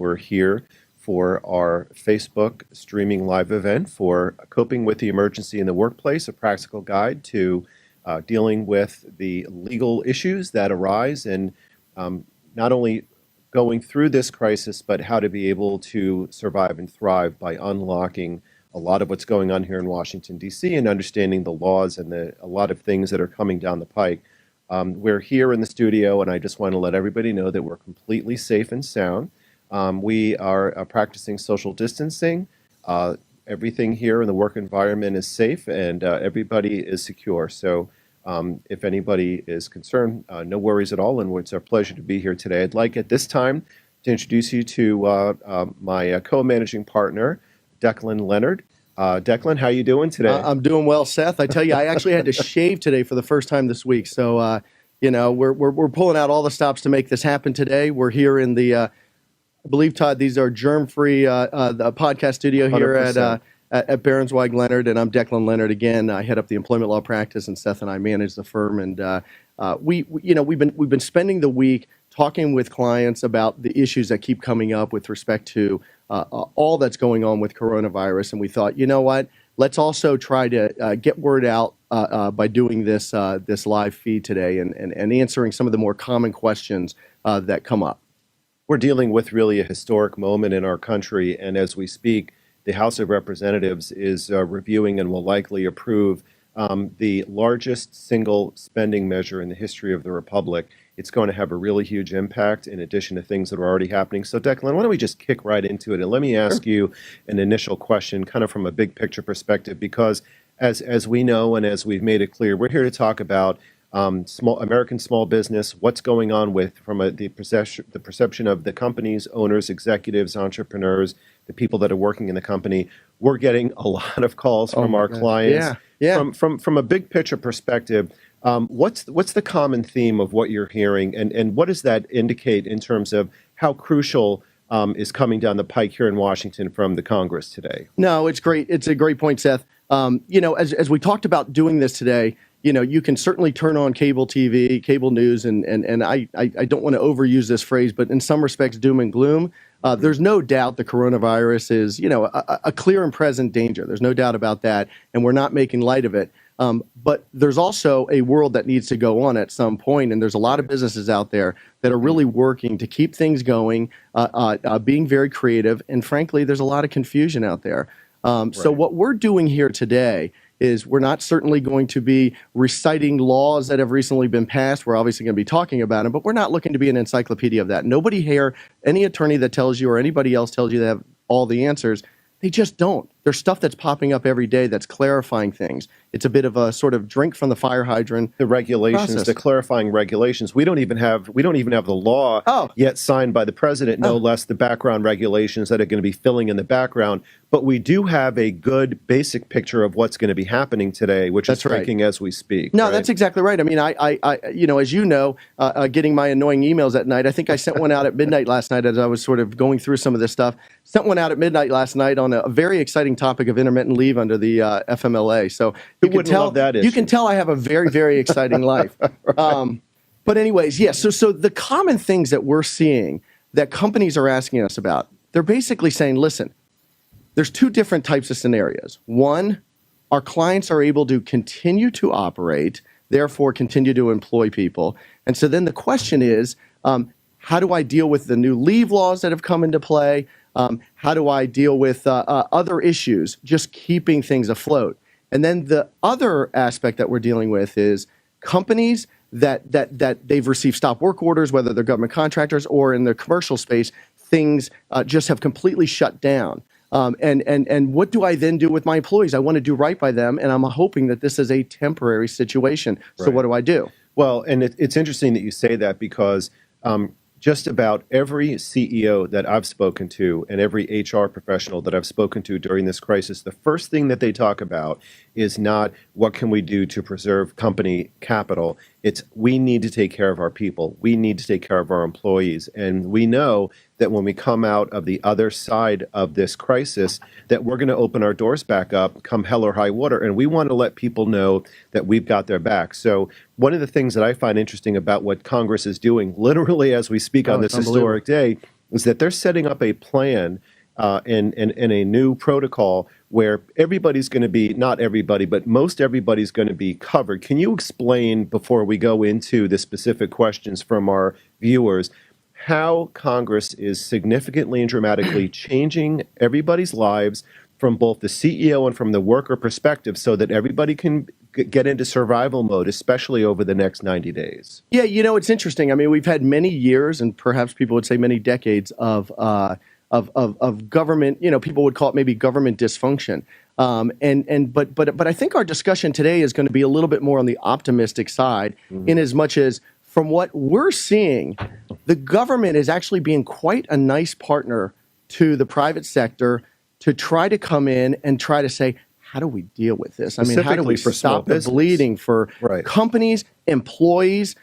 we're here for our Facebook streaming live event for Coping with the Emergency in the Workplace, a practical guide to dealing with the legal issues that arise and not only going through this crisis, but how to be able to survive and thrive by unlocking a lot of what's going on here in Washington, D.C., and understanding the laws and a lot of things that are coming down the pike. We're here in the studio, and I just want to let everybody know that we're completely safe and sound. We are practicing social distancing. Everything here in the work environment is safe, and everybody is secure. So if anybody is concerned, no worries at all, and it's our pleasure to be here today. I'd like at this time to introduce you to my co-managing partner, Declan Leonard. Declan, how you doing today? I'm doing well, Seth. I tell you, I actually had to shave today for the first time this week. So, we're pulling out all the stops to make this happen today. We're here in the, I believe, Todd, these are germ-free the podcast studio here 100%. at Behrensweig Leonard, and I'm Declan Leonard again. I head up the employment law practice, and Seth and I manage the firm. And we've been spending the week talking with clients about the issues that keep coming up with respect to all that's going on with coronavirus. And we thought, you know what? Let's also try to get word out by doing this live feed today and answering some of the more common questions that come up. We're dealing with really a historic moment in our country, and as we speak, the House of Representatives is reviewing and will likely approve the largest single spending measure in the history of the Republic. It's going to have a really huge impact in addition to things that are already happening. So Declan, why don't we just kick right into it, and let me ask you an initial question kind of from a big picture perspective, because as we know and as we've made it clear, we're here to talk about American small business, what's going on from the perception of the companies, owners, executives, entrepreneurs, the people that are working in the company. We're getting a lot of calls from our clients. Yeah. From a big picture perspective, what's the common theme of what you're hearing, and what does that indicate in terms of how crucial is coming down the pike here in Washington from the Congress today? No, it's great. It's a great point, Seth. As we talked about doing this today, you can certainly turn on cable TV, cable news, and I don't want to overuse this phrase, but in some respects, doom and gloom. There's no doubt the coronavirus is, a clear and present danger. There's no doubt about that, and we're not making light of it. But there's also a world that needs to go on at some point, and there's a lot of businesses out there that are really working to keep things going, being very creative, and frankly, there's a lot of confusion out there. So what we're doing here today is we're not certainly going to be reciting laws that have recently been passed. We're obviously going to be talking about them, but we're not looking to be an encyclopedia of that. Nobody here, any attorney that tells you or anybody else tells you they have all the answers, they just don't. There's stuff that's popping up every day that's clarifying things. It's a bit of a sort of drink from the fire hydrant. The regulations, process. the clarifying regulations. We don't even have the law yet signed by the president, no less the background regulations that are going to be filling in the background. But we do have a good basic picture of what's going to be happening today, which is breaking as we speak. No, right? That's exactly right. I mean, I as you know, getting my annoying emails at night. I think I sent one out at midnight last night as I was sort of going through some of this stuff. Sent one out at midnight last night on a very exciting topic of intermittent leave under the FMLA. So you can tell I have a very, very exciting life. Right. But anyways, yes. So the common things that we're seeing that companies are asking us about, they're basically saying, listen, there's two different types of scenarios. One, our clients are able to continue to operate, therefore continue to employ people. And so then the question is, how do I deal with the new leave laws that have come into play? How do I deal with other issues, just keeping things afloat? And then the other aspect that we're dealing with is companies that they've received stop work orders, whether they're government contractors or in the commercial space, things just have completely shut down. And what do I then do with my employees? I want to do right by them, and I'm hoping that this is a temporary situation. So what do I do? Well, and it's interesting that you say that because just about every CEO that I've spoken to and every HR professional that I've spoken to during this crisis, the first thing that they talk about is not what can we do to preserve company capital. It's we need to take care of our people. We need to take care of our employees. And we know that when we come out of the other side of this crisis, that we're going to open our doors back up come hell or high water. And we want to let people know that we've got their back. So one of the things that I find interesting about what Congress is doing, literally as we speak on this historic day, is that they're setting up a plan and a new protocol where everybody's going to be, not everybody, but most everybody's going to be covered. Can you explain, before we go into the specific questions from our viewers, how Congress is significantly and dramatically changing everybody's lives from both the CEO and from the worker perspective so that everybody can get into survival mode, especially over the next 90 days? Yeah, it's interesting. I mean, we've had many years, and perhaps people would say many decades of government. People would call it maybe government dysfunction. But I think our discussion today is going to be a little bit more on the optimistic side, in as much as from what we're seeing, the government is actually being quite a nice partner to the private sector to try to come in and try to say, how do we deal with this? I mean, how do we Specifically for small stop the business. bleeding for Right. companies, employees,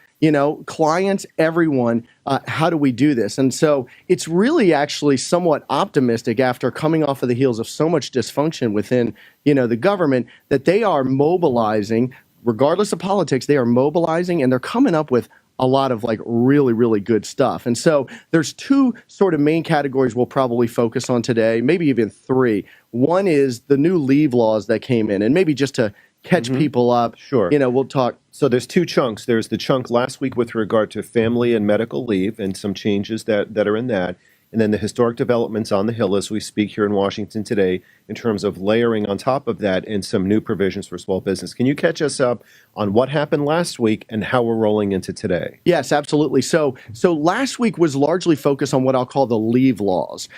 clients, everyone? How do we do this? And so it's really actually somewhat optimistic after coming off of the heels of so much dysfunction within, the government, that they are mobilizing, regardless of politics, they are mobilizing and they're coming up with a lot of like really, really good stuff. And so there's two sort of main categories we'll probably focus on today, maybe even three. One is the new leave laws that came in, and maybe just to catch people up, Sure. we'll talk. So there's two chunks. There's the chunk last week with regard to family and medical leave and some changes that are in that. And then the historic developments on the Hill as we speak here in Washington today in terms of layering on top of that and some new provisions for small business. Can you catch us up on what happened last week and how we're rolling into today? Yes, absolutely. So last week was largely focused on what I'll call the leave laws.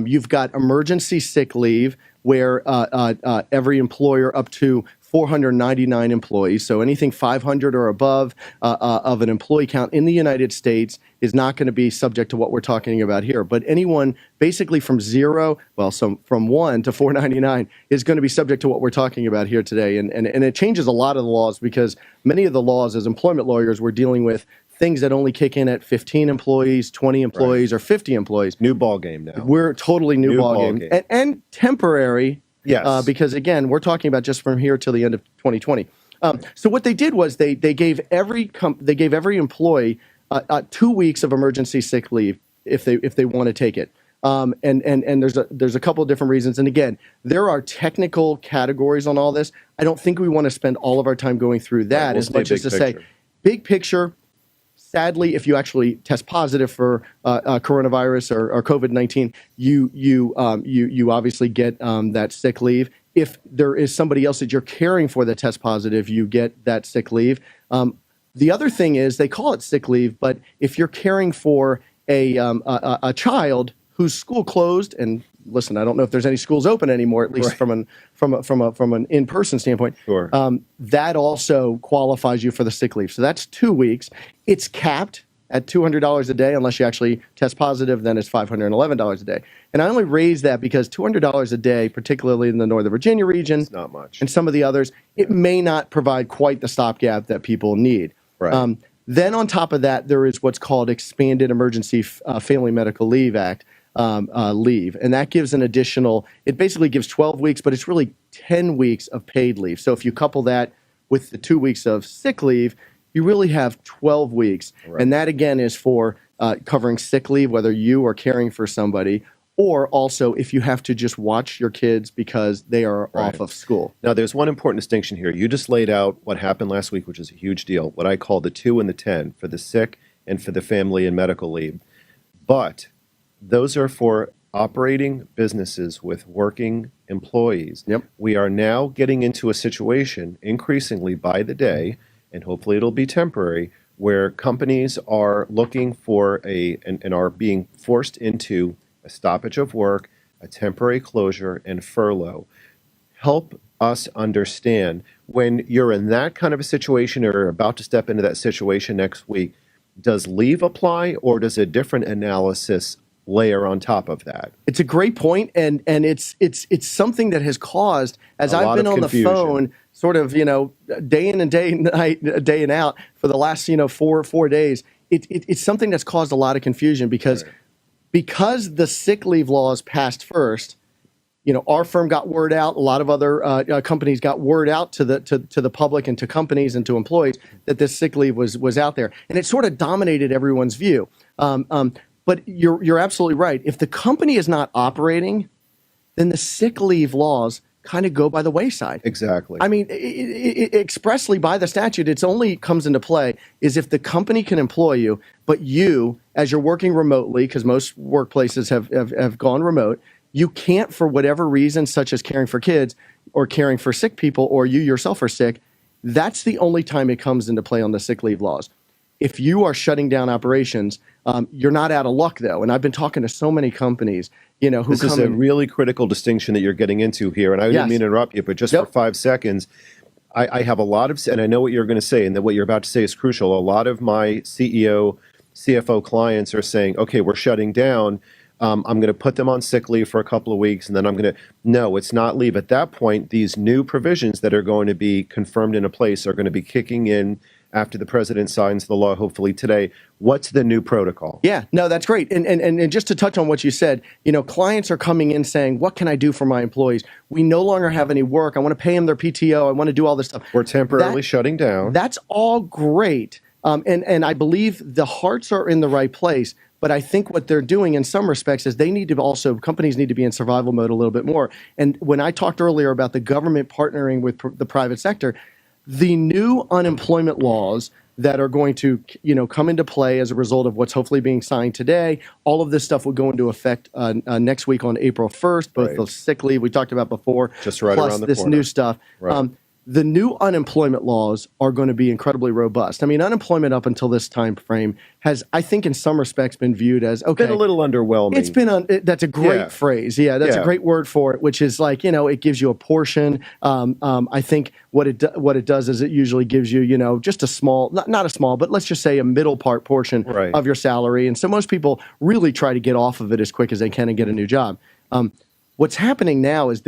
You've got emergency sick leave, where every employer up to 499 employees, so anything 500 or above of an employee count in the United States is not going to be subject to what we're talking about here. But anyone basically from from 1 to 499 is going to be subject to what we're talking about here today. And it changes a lot of the laws, because many of the laws, as employment lawyers, we're dealing with things that only kick in at 15 employees, 20 employees, or 50 employees. New ball game now. We're totally new ballgame. And temporary. Yes. Because again, we're talking about just from here till the end of 2020. So what they did was they gave every employee 2 weeks of emergency sick leave if they want to take it. And there's a couple of different reasons. And again, there are technical categories on all this. I don't think we want to spend all of our time going through that, Right, we'll as stay much as big to say, picture. big picture. Sadly, if you actually test positive for coronavirus or COVID-19, you obviously get that sick leave. If there is somebody else that you're caring for that tests positive, you get that sick leave. The other thing is they call it sick leave, but if you're caring for a child whose school closed, and listen, I don't know if there's any schools open anymore, at least Right. from an in-person standpoint. Sure. That also qualifies you for the sick leave. So that's 2 weeks. It's capped at $200 a day. Unless you actually test positive, then it's $511 a day. And I only raise that because $200 a day, particularly in the Northern Virginia region, It's not much. and some of the others, it may not provide quite the stopgap that people need. Right. Then on top of that, there is what's called Expanded Emergency Family Medical Leave Act leave. And that gives an additional, it basically gives 12 weeks, but it's really 10 weeks of paid leave. So if you couple that with the 2 weeks of sick leave, you really have 12 weeks. Right. And that again is for covering sick leave, whether you are caring for somebody, or also if you have to just watch your kids because they are Right. off of school. Now, there's one important distinction here. You just laid out what happened last week, which is a huge deal, what I call the 2 and the 10 for the sick and for the family and medical leave. But those are for operating businesses with working employees. Yep. We are now getting into a situation, increasingly by the day, and hopefully it'll be temporary, where companies are looking for and are being forced into a stoppage of work, a temporary closure, and furlough. Help us understand, when you're in that kind of a situation or about to step into that situation next week, does leave apply, or does a different analysis layer on top of that? It's a great point, and it's something that has caused, as A I've lot been of on confusion. the phone, sort of day in and day and out for the last four days. It's something that's caused a lot of confusion because the sick leave laws passed first. Our firm got word out. A lot of other companies got word out to the public and to companies and to employees that this sick leave was out there, and it sort of dominated everyone's view. But you're absolutely right. If the company is not operating, then the sick leave laws kind of go by the wayside. Exactly. I mean, expressly by the statute, it's only comes into play is if the company can employ you, but you, as you're working remotely, because most workplaces have gone remote, you can't, for whatever reason, such as caring for kids or caring for sick people, or you yourself are sick. That's the only time it comes into play on the sick leave laws. If you are shutting down operations, you're not out of luck, though. And I've been talking to so many companies, who This is come a in. really critical distinction that you're getting into here. And I Yes. didn't mean to interrupt you, but just Yep. for 5 seconds, I have a lot of, and I know what you're going to say, and that what you're about to say is crucial. A lot of my CEO, CFO clients are saying, okay, we're shutting down. I'm going to put them on sick leave for a couple of weeks, and then I'm going to, no, it's not leave. At that point, these new provisions that are going to be confirmed into place are going to be kicking in after the president signs the law, hopefully today. What's the new protocol? Yeah, no, that's great. And just to touch on what you said, clients are coming in saying, what can I do for my employees? We no longer have any work. I want to pay them their PTO. I want to do all this stuff. We're temporarily shutting down. That's all great. And I believe the hearts are in the right place. But I think what they're doing in some respects is companies need to be in survival mode a little bit more. And when I talked earlier about the government partnering with the private sector, the new unemployment laws that are going to, come into play as a result of what's hopefully being signed today, all of this stuff will go into effect next week on April 1st, both Right. the sick leave we talked about before, Just right plus around the this corner. new stuff. Right. The new unemployment laws are going to be incredibly robust. I mean, unemployment up until this time frame has, I think, in some respects, been viewed as okay. Been a little underwhelming. It's been that's a great Yeah. phrase. Yeah, that's Yeah. a great word for it, which is like, it gives you a portion. I think what it does is it usually gives you, just a small, not a small, but let's just say a middle part portion Right. of your salary. And so most people really try to get off of it as quick as they can and get a new job. What's happening now is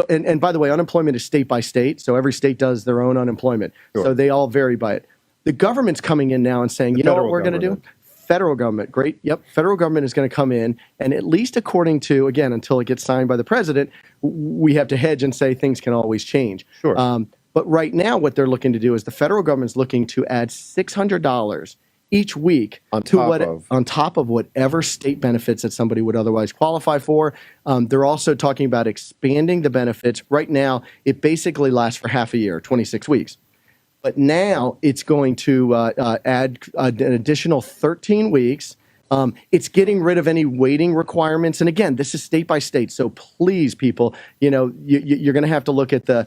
and by the way, unemployment is state by state. So every state does their own unemployment. Sure. So they all vary by it. The government's coming in now and saying, you know what federal we're going to do? government. Federal government, great. Yep. Federal government is going to come in, and at least according to, again, until it gets signed by the president, we have to hedge and say things can always change. Sure. But right now, what they're looking to do is the federal government's looking to add $600 each week On top of whatever state benefits that somebody would otherwise qualify for. They're also talking about expanding the benefits. Right now, it basically lasts for half a year, 26 weeks. But now it's going to add an additional 13 weeks. It's getting rid of any waiting requirements. And again, this is state by state. So please, people, you're going to have to look at the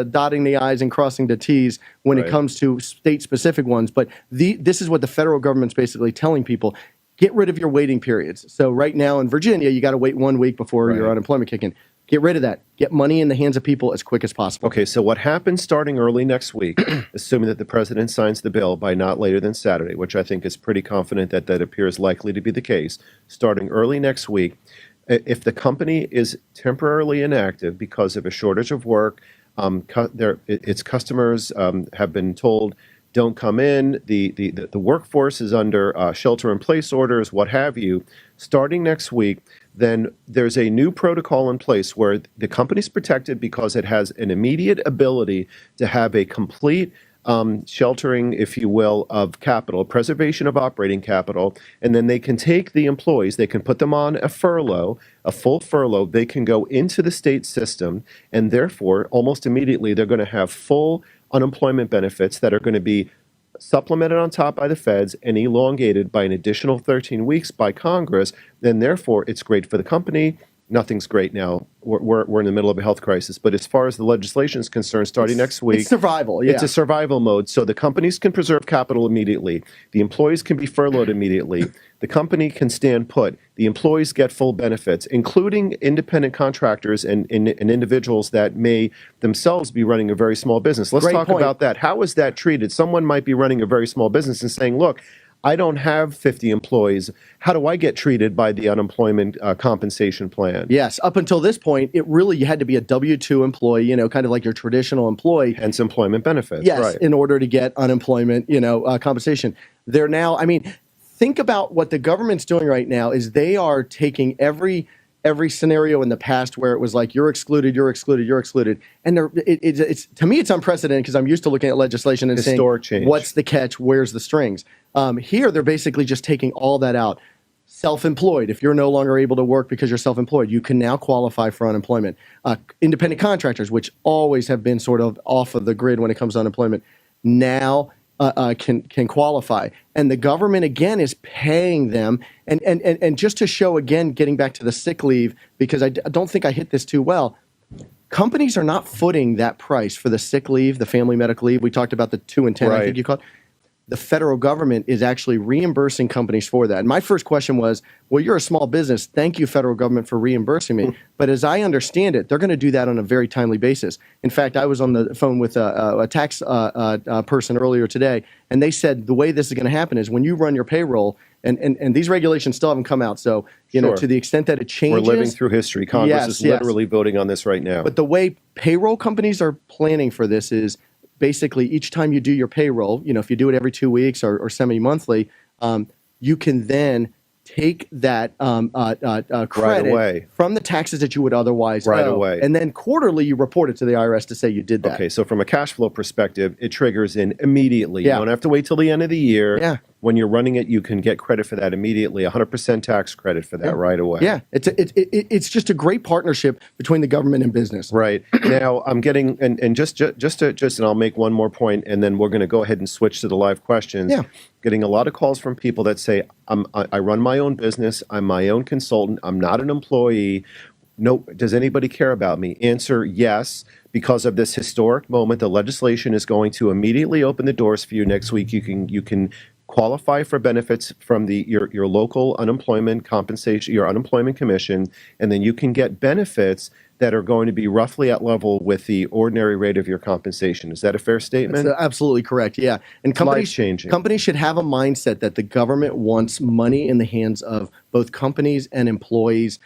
dotting the I's and crossing the T's when Right. it comes to state specific ones. But this is what the federal government's basically telling people. Get rid of your waiting periods. So right now in Virginia, you got to wait 1 week before your Right. unemployment kick in. Get rid of that. Get money in the hands of people as quick as possible. Okay, so what happens starting early next week, assuming that the president signs the bill by not later than Saturday, which I think is pretty confident that appears likely to be the case, starting early next week, if the company is temporarily inactive because of a shortage of work, its customers have been told don't come in, the workforce is under shelter-in-place orders, what have you, starting next week, then there's a new protocol in place where the company's protected because it has an immediate ability to have a complete sheltering, if you will, of capital, preservation of operating capital, and then they can take the employees, they can put them on a furlough, a full furlough, they can go into the state system, and therefore, almost immediately, they're going to have full unemployment benefits that are going to be supplemented on top by the feds and elongated by an additional 13 weeks by Congress, then therefore it's great for the company. Nothing's great now. We're in the middle of a health crisis. But as far as the legislation is concerned, starting next week, It's survival, yeah. it's a survival mode. So the companies can preserve capital immediately. The employees can be furloughed immediately. The company can stand put. The employees get full benefits, including independent contractors and individuals that may themselves be running a very small business. Let's Great talk point. about that. How is that treated? Someone might be running a very small business and saying, look, I don't have 50 employees. How do I get treated by the unemployment compensation plan? Yes, up until this point, you had to be a W-2 employee, kind of like your traditional employee. Hence employment benefits. Yes, Right. in order to get unemployment, compensation. They're now, think about what the government's doing right now is they are taking every scenario in the past where it was like you're excluded, and it's to me it's unprecedented because I'm used to looking at legislation and Historic saying change. what's the catch, where's the strings. Here they're basically just taking all that out. Self-employed, if you're no longer able to work because you're self-employed, you can now qualify for unemployment. Independent contractors, which always have been sort of off of the grid when it comes to unemployment, now can qualify. And the government, again, is paying them. And just to show, again, getting back to the sick leave, because I don't think I hit this too well, companies are not footing that price for the sick leave, the family medical leave. We talked about the 2 and 10, I Right. think you called. The federal government is actually reimbursing companies for that. And my first question was, well, you're a small business. Thank you, federal government, for reimbursing me. But as I understand it, they're going to do that on a very timely basis. In fact, I was on the phone with a tax person earlier today, and they said the way this is going to happen is when you run your payroll, and these regulations still haven't come out. So, Sure. to the extent that it We're changes. living through history. Congress Yes, is yes. literally voting on this right now. But the way payroll companies are planning for this is basically each time you do your payroll, if you do it every 2 weeks or semi-monthly, you can then take that credit away. from the taxes that you would otherwise Right owe. away. And then quarterly you report it to the IRS to say you did that. Okay, so from a cash flow perspective, it triggers in immediately. Yeah. You don't have to wait till the end of the year. Yeah. When you're running it, you can get credit for that immediately, 100% tax credit for that right away. Yeah, it's just a great partnership between the government and business. Right. Now I'm getting and just and I'll make one more point and then we're going to go ahead and switch to the live questions. Yeah. Getting a lot of calls from people that say I run my own business, I'm my own consultant, I'm not an employee. No, does anybody care about me? Answer yes. Because of this historic moment, the legislation is going to immediately open the doors for you next week. You can qualify for benefits from your local unemployment compensation, your unemployment commission, and then you can get benefits that are going to be roughly at level with the ordinary rate of your compensation. Is that a fair statement? That's absolutely correct. Yeah, and Life-changing. companies should have a mindset that the government wants money in the hands of both companies and employees.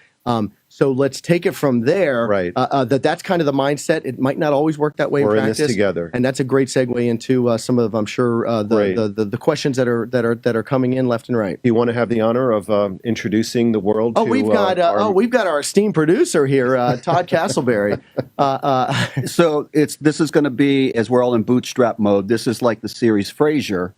So let's take it from there. Right. That's kind of the mindset. It might not always work that way We're in in this practice. together. And that's a great segue into some of, I'm sure, Right. the questions that are coming in left and right. Do you want to have the honor of introducing the world Oh, to we've got we've got our esteemed producer here, Todd Castleberry. So this is going to be, as we're all in bootstrap mode, this is like the series Frasier,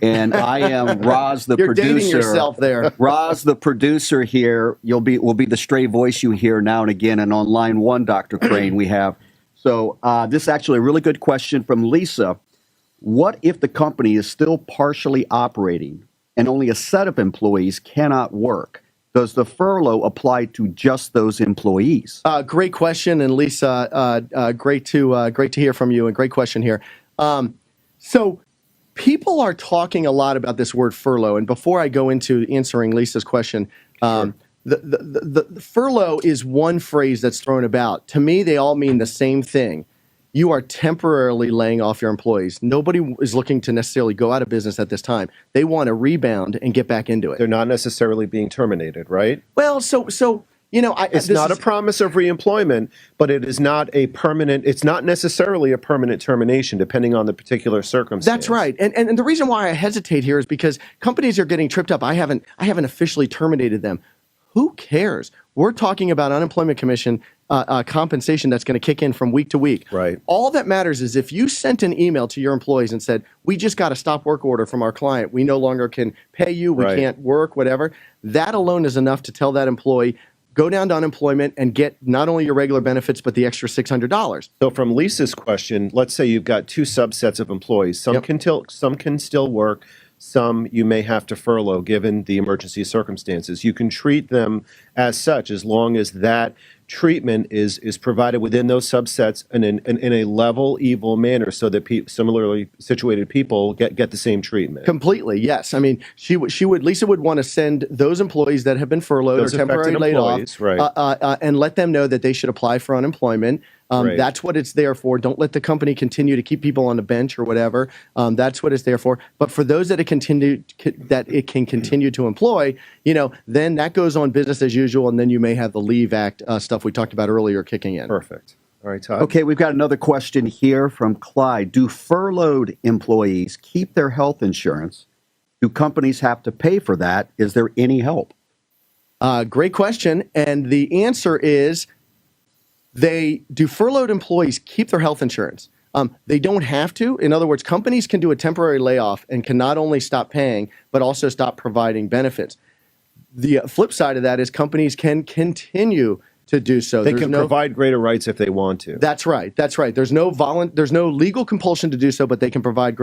and I am Roz, the You're producer. dating yourself there. Roz, the producer here. Will be the stray voice you hear now and again. And on line one, Dr. Crane, we have. So this is actually a really good question from Lisa. What if the company is still partially operating and only a set of employees cannot work? Does the furlough apply to just those employees? Great question, and Lisa, great to hear from you, and great question here. So people are talking a lot about this word furlough, and before I go into answering Lisa's question, the furlough is one phrase that's thrown about. To me, they all mean the same thing. You are temporarily laying off your employees. Nobody is looking to necessarily go out of business at this time. They want to rebound and get back into it. They're not necessarily being terminated, right? Well, so It's not a promise of reemployment, but it is not a permanent. It's not necessarily a permanent termination, depending on the particular circumstance. That's right, and the reason why I hesitate here is because companies are getting tripped up. I haven't officially terminated them. Who cares? We're talking about unemployment commission compensation that's going to kick in from week to week. Right. All that matters is if you sent an email to your employees and said, "We just got a stop work order from our client. We no longer can pay you. We Right. can't work. Whatever." That alone is enough to tell that employee, go down to unemployment and get not only your regular benefits but the extra $600. So, from Lisa's question, let's say you've got two subsets of employees. Some Yep. can still work. Some you may have to furlough given the emergency circumstances. You can treat them as such as long as that treatment is provided within those subsets and in a level, evil manner, so that similarly situated people get the same treatment. Completely, yes. I mean, Lisa would want to send those employees that have been furloughed Those or temporarily affected laid employees, off, right. and let them know that they should apply for unemployment. Right. That's what it's there for. Don't let the company continue to keep people on the bench or whatever. That's what it's there for. But for those that it can continue to employ, then that goes on business as usual, and then you may have the Leave Act stuff we talked about earlier kicking in. Perfect. All right, Todd. Okay, we've got another question here from Clyde. Do furloughed employees keep their health insurance? Do companies have to pay for that? Is there any help? Great question, and the answer is do furloughed employees keep their health insurance? They don't have to. In other words, companies can do a temporary layoff and can not only stop paying, but also stop providing benefits. The flip side of that is companies can continue to do so. They There's can no- provide greater rights if they want to. That's right. That's right. There's no legal compulsion to do so, but they can provide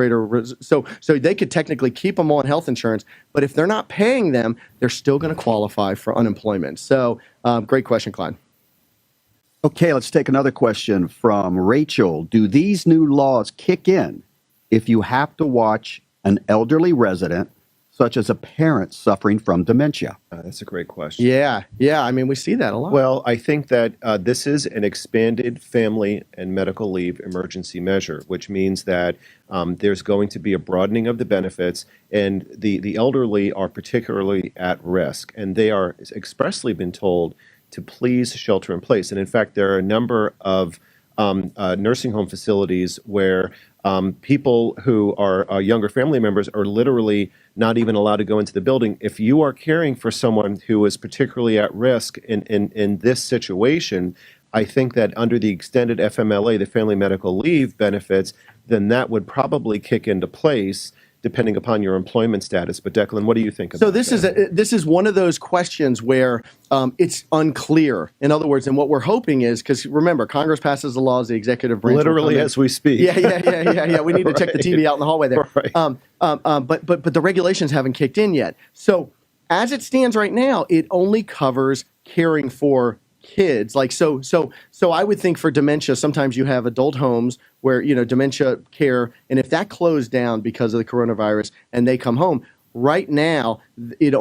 so they could technically keep them on health insurance, but if they're not paying them, they're still going to qualify for unemployment. So, great question, Clyde. Okay, let's take another question from Rachel. Do these new laws kick in if you have to watch an elderly resident, such as a parent suffering from dementia? That's a great question. Yeah. I mean, we see that a lot. Well, I think that this is an expanded family and medical leave emergency measure, which means that there's going to be a broadening of the benefits, and the elderly are particularly at risk, and they are expressly been told to please shelter in place. And in fact, there are a number of nursing home facilities where people who are younger family members are literally not even allowed to go into the building. If you are caring for someone who is particularly at risk in this situation, I think that under the extended FMLA, the Family Medical Leave benefits, then that would probably kick into place depending upon your employment status. But Declan, what do you think about So this is one of those questions where it's unclear. In other words, and what we're hoping is, because remember, Congress passes the laws, the executive branch will Literally come in. as we speak. Yeah. We need to check the TV out in the hallway there. Right. But the regulations haven't kicked in yet. So as it stands right now, it only covers caring for kids. Like so I would think for dementia, sometimes you have adult homes where, dementia care, and if that closed down because of the coronavirus and they come home, right now you're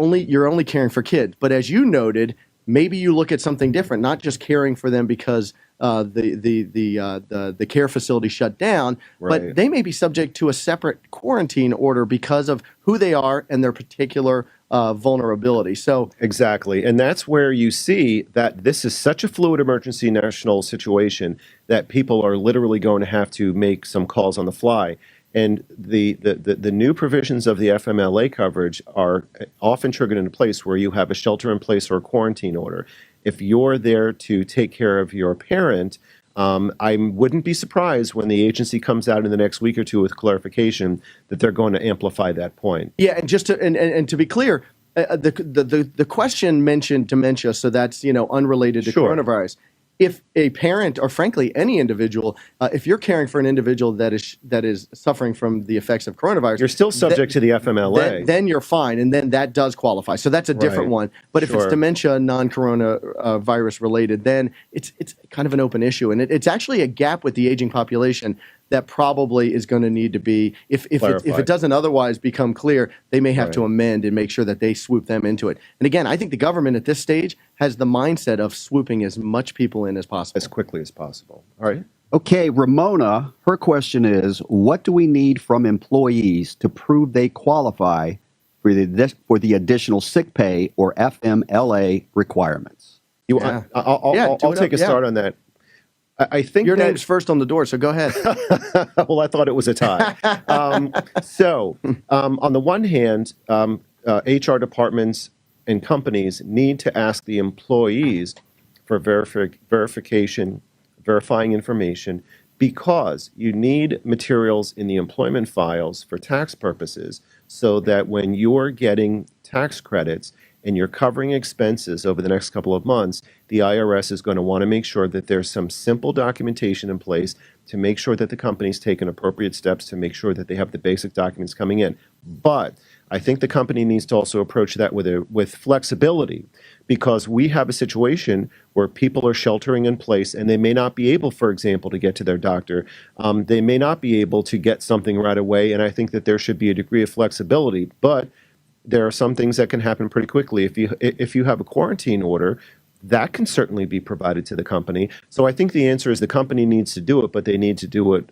only caring for kids. But as you noted, maybe you look at something different, not just caring for them because the care facility shut down, Right. but they may be subject to a separate quarantine order because of who they are and their particular vulnerability. So Exactly. And that's where you see that this is such a fluid emergency national situation that people are literally going to have to make some calls on the fly. And the new provisions of the FMLA coverage are often triggered into place where you have a shelter in place or a quarantine order. If you're there to take care of your parent, I wouldn't be surprised when the agency comes out in the next week or two with clarification that they're going to amplify that point. yeah, and just to be clear, the question mentioned dementia, so that's unrelated to Sure. coronavirus. If a parent, or frankly any individual, if you're caring for an individual that is suffering from the effects of coronavirus, You're still subject to the FMLA. then you're fine, and then that does qualify. So that's a different Right. one. But if it's Sure. dementia, non-corona virus related, then it's kind of an open issue, and it's actually a gap with the aging population that probably is going to need to be, if it Clarified. doesn't otherwise become clear, they may have Right. to amend and make sure that they swoop them into it. And again, I think the government at this stage has the mindset of swooping as much people in as possible. As quickly as possible. All right. Okay, Ramona, her question is, what do we need from employees to prove they qualify for the additional sick pay or FMLA requirements? Yeah. I'll do it take a up, yeah. start on that. I think Your that, name's first on the door, so go ahead. well, I thought it was a tie. On the one hand, HR departments and companies need to ask the employees for verification, verifying information, because you need materials in the employment files for tax purposes so that when you're getting tax credits and you're covering expenses over the next couple of months, the IRS is going to want to make sure that there's some simple documentation in place to make sure that the company's taken appropriate steps to make sure that they have the basic documents coming in. But I think the company needs to also approach that with flexibility, because we have a situation where people are sheltering in place and they may not be able, for example, to get to their doctor. They may not be able to get something right away, and I think that there should be a degree of flexibility. But there are some things that can happen pretty quickly. If you have a quarantine order, that can certainly be provided to the company. So I think the answer is the company needs to do it, but they need to do it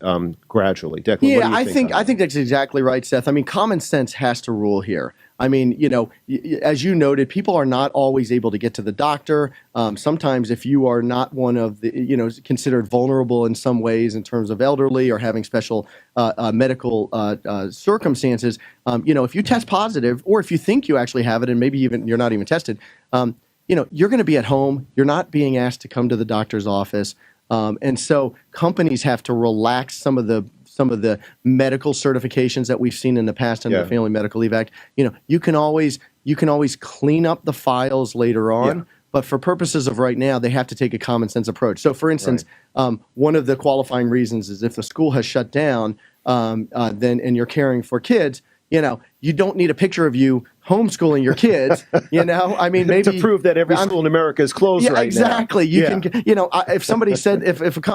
gradually. Declan, what do you Yeah, think? I think that's exactly right, Seth. I mean, common sense has to rule here. I mean, as you noted, people are not always able to get to the doctor. Sometimes if you are not one of the, considered vulnerable in some ways in terms of elderly or having special medical circumstances, if you test positive, or if you think you actually have it and maybe even you're not even tested, you're going to be at home. You're not being asked to come to the doctor's office. And so companies have to relax some of some of the medical certifications that we've seen in the past under Yeah. the Family Medical Leave Act. You can always clean up the files later on. Yeah. But for purposes of right now, they have to take a common sense approach. So, for instance, one of the qualifying reasons is if the school has shut down, then and you're caring for kids, you don't need a picture of you homeschooling your kids. I mean, maybe to prove that every school in America is closed yeah, right exactly. now. You can, if somebody said,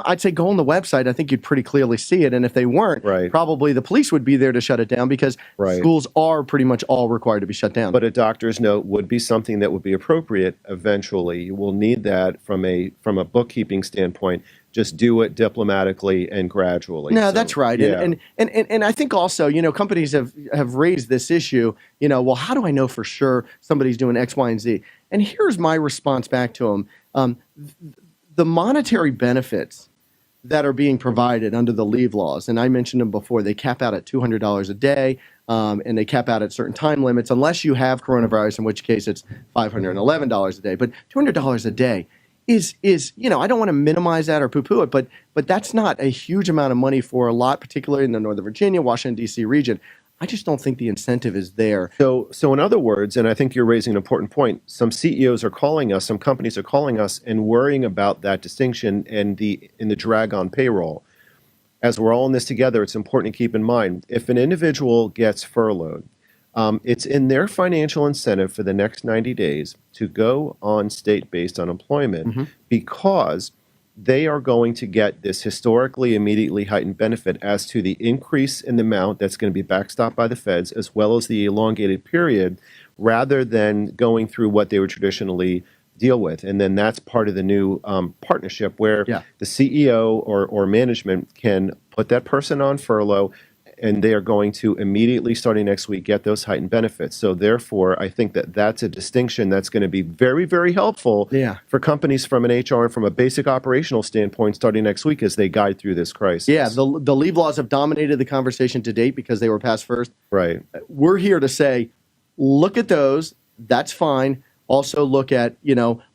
I'd say go on the website, I think you'd pretty clearly see it. And if they weren't, Right. probably the police would be there to shut it down because Right. schools are pretty much all required to be shut down. But a doctor's note would be something that would be appropriate eventually. You will need that from a bookkeeping standpoint. Just do it diplomatically and gradually. No, So, that's right. Yeah. And I think also, companies have raised this issue, well, how do I know for sure somebody's doing X, Y, and Z? And here's my response back to them. The monetary benefits that are being provided under the leave laws, and I mentioned them before, they cap out at $200 a day, and they cap out at certain time limits, unless you have coronavirus, in which case it's $511 a day. But $200 a day is I don't want to minimize that or poo-poo it, but that's not a huge amount of money for a lot, particularly in the Northern Virginia, Washington, D.C. region. I just don't think the incentive is there. So in other words, and I think you're raising an important point, some CEOs are calling us, some companies are calling us and worrying about that distinction and the drag on payroll. As we're all in this together, it's important to keep in mind, if an individual gets furloughed, it's in their financial incentive for the next 90 days to go on state-based unemployment because they are going to get this historically immediately heightened benefit as to the increase in the amount that's going to be backstopped by the feds, as well as the elongated period, rather than going through what they would traditionally deal with. And then that's part of the new partnership where the CEO or management can put that person on furlough, and they are going to immediately, starting next week, get those heightened benefits. So therefore, I think that that's a distinction that's going to be very, very helpful for companies from an HR and from a basic operational standpoint starting next week as they guide through this crisis. Yeah, the leave laws have dominated the conversation to date because they were passed first. Right. We're here to say, look at those. That's fine. Also look at,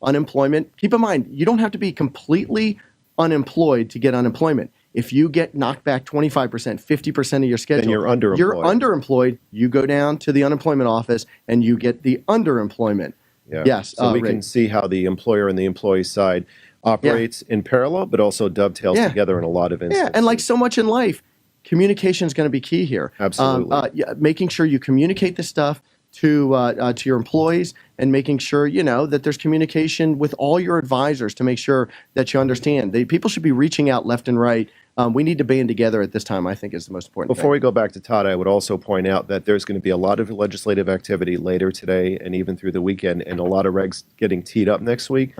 unemployment. Keep in mind, you don't have to be completely unemployed to get unemployment. If you get knocked back 25%, 50% of your schedule, Then you're underemployed. You're underemployed. You go down to the unemployment office and you get the underemployment. Yeah. Yes. So we rate. can see how the employer and the employee side operates in parallel, but also dovetails together in a lot of instances. Yeah, and like so much in life, communication is going to be key here. Absolutely. Making sure you communicate this stuff to your employees and making sure, that there's communication with all your advisors to make sure that you understand. People should be reaching out left and right. We need to band together at this time, I think, is the most important Before thing. we go back to Todd, I would also point out that there's going to be a lot of legislative activity later today and even through the weekend, and a lot of regs getting teed up next week.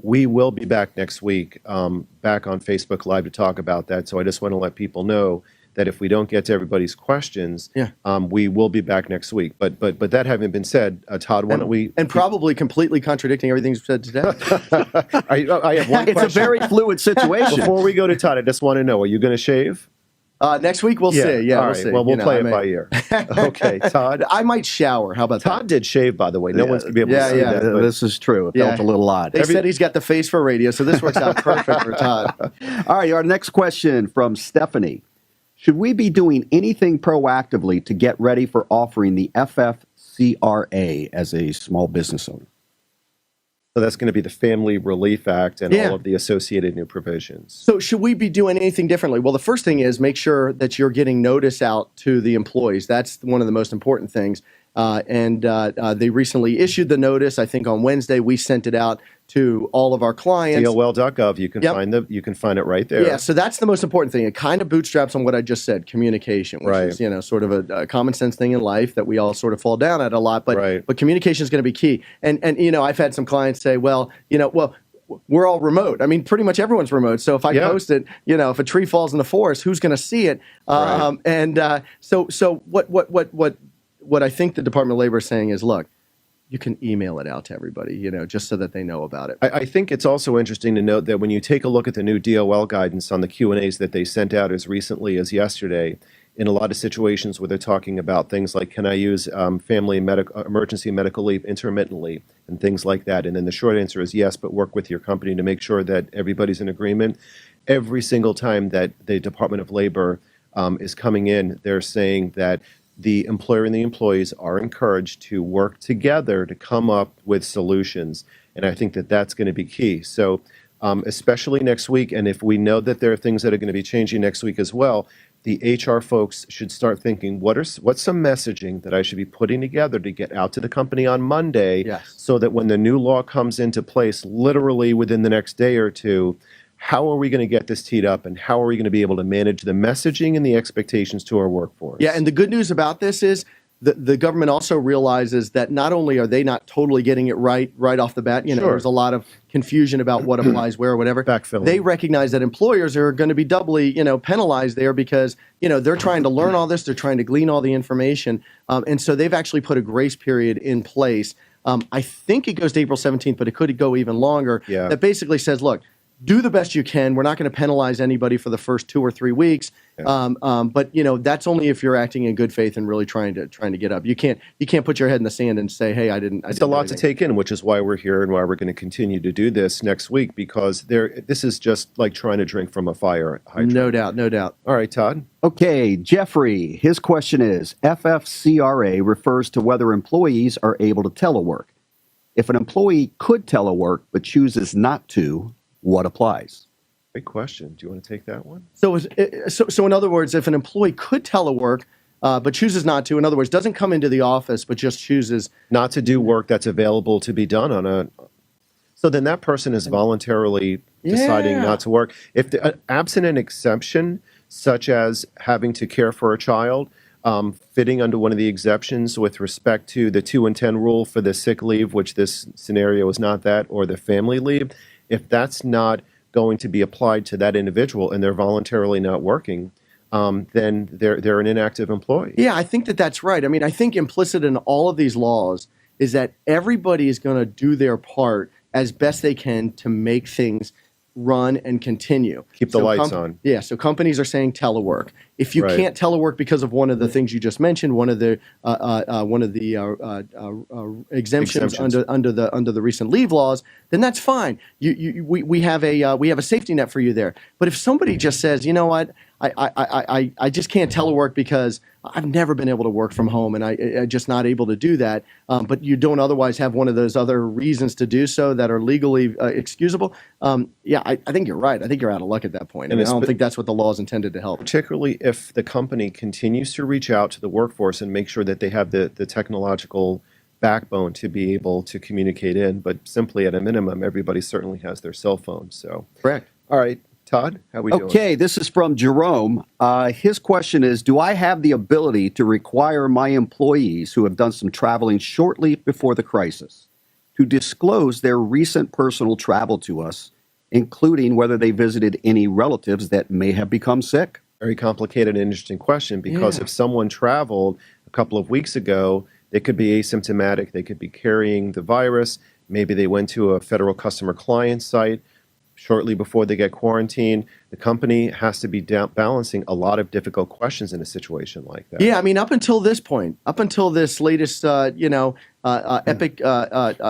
We will be back next week, back on Facebook Live to talk about that. So I just want to let people know that if we don't get to everybody's questions, we will be back next week. But that having been said, Todd, why don't we? And probably completely contradicting everything you've said today. I have one It's a question. very fluid situation. Before we go to Todd, I just want to know: are you going to shave? Next week we'll see. Yeah, All we'll right. see. Well, we'll play I it mean- by ear. Okay, Todd. I might shower. How about Todd did shave, by the way. No one's going to be able Yeah, to see yeah. that. but- This is true. It felt a little odd. They said he's got the face for radio, so this works out perfect for Todd. All right, our next question from Stephanie. Should we be doing anything proactively to get ready for offering the FFCRA as a small business owner? So that's going to be the Family Relief Act and Yeah. all of the associated new provisions. So should we be doing anything differently? Well, the first thing is make sure that you're getting notice out to the employees. That's one of the most important things. And they recently issued the notice. I think on Wednesday we sent it out to all of our clients. DOL.gov, you can Yep. find it right there. Yeah, so that's the most important thing. It kind of bootstraps on what I just said, communication, which Right. is sort of a common sense thing in life that we all sort of fall down at a lot. But Right. but communication is going to be key. And I've had some clients say, well, we're all remote. I mean, pretty much everyone's remote. So if I Yeah. post it, if a tree falls in the forest, who's going to see it? Right. So what I think the Department of Labor is saying is, look, you can email it out to everybody, just so that they know about it. I think it's also interesting to note that when you take a look at the new DOL guidance on the Q&As that they sent out as recently as yesterday, in a lot of situations where they're talking about things like, can I use emergency medical leave intermittently and things like that? And then the short answer is yes, but work with your company to make sure that everybody's in agreement. Every single time that the Department of Labor is coming in. They're saying that the employer and the employees are encouraged to work together to come up with solutions. And I think that that's going to be key. So, especially next week, and if we know that there are things that are going to be changing next week as well, the HR folks should start thinking, what's some messaging that I should be putting together to get out to the company on Monday, Yes. so that when the new law comes into place, literally within the next day or two, how are we going to get this teed up, and how are we going to be able to manage the messaging and the expectations to our workforce? Yeah, and the good news about this is the government also realizes that not only are they not totally getting it right off the bat, Sure. there's a lot of confusion about what applies where or whatever. Backfilling. They recognize that employers are going to be doubly, penalized there because, they're trying to learn all this, they're trying to glean all the information, and so they've actually put a grace period in place. I think it goes to April 17th, but it could go even longer. Yeah. That basically says, look, do the best you can. We're not going to penalize anybody for the first 2 or 3 weeks. But that's only if you're acting in good faith and really trying to get up. You can't put your head in the sand and say, hey, I didn't. It's a lot to take in, which is why we're here and why we're going to continue to do this next week, because this is just like trying to drink from a fire hydrant. No doubt, no doubt. All right, Todd. Okay, Jeffrey, his question is, FFCRA refers to whether employees are able to telework. If an employee could telework but chooses not to, what applies? Great question. Do you want to take that one? So in other words, if an employee could telework but chooses not to, in other words, doesn't come into the office but just chooses. Not to do work that's available to be done on a. So then that person is voluntarily deciding Yeah. not to work. If absent an exception, such as having to care for a child, fitting under one of the exceptions with respect to the 2 and 10 rule for the sick leave, which this scenario is not that, or the family leave, if that's not going to be applied to that individual and they're voluntarily not working, then they're an inactive employee. Yeah, I think that's right. I mean, I think implicit in all of these laws is that everybody is going to do their part as best they can to make things run and continue. Keep the lights on. Yeah, so companies are saying telework. If you Right. can't telework because of one of the things you just mentioned, one of the exemptions Exemptions. under the recent leave laws, then that's fine. We have a safety net for you there. But if somebody just says, you know what, I just can't telework because I've never been able to work from home and I'm just not able to do that, but you don't otherwise have one of those other reasons to do so that are legally excusable, I think you're right. I think you're out of luck at that point. And I don't it's- think that's what the law is intended to help. Particularly if the company continues to reach out to the workforce and make sure that they have the technological backbone to be able to communicate in, but simply at a minimum, everybody certainly has their cell phone. So, Correct. all right, Todd, how we doing? Okay, this is from Jerome. His question is, do I have the ability to require my employees who have done some traveling shortly before the crisis to disclose their recent personal travel to us, including whether they visited any relatives that may have become sick? Very complicated and interesting question, because Yeah. if someone traveled a couple of weeks ago, they could be asymptomatic, they could be carrying the virus, maybe they went to a federal customer client site shortly before they get quarantined. The company has to be balancing a lot of difficult questions in a situation like that. Yeah, I mean, up until this point, up until this latest, epic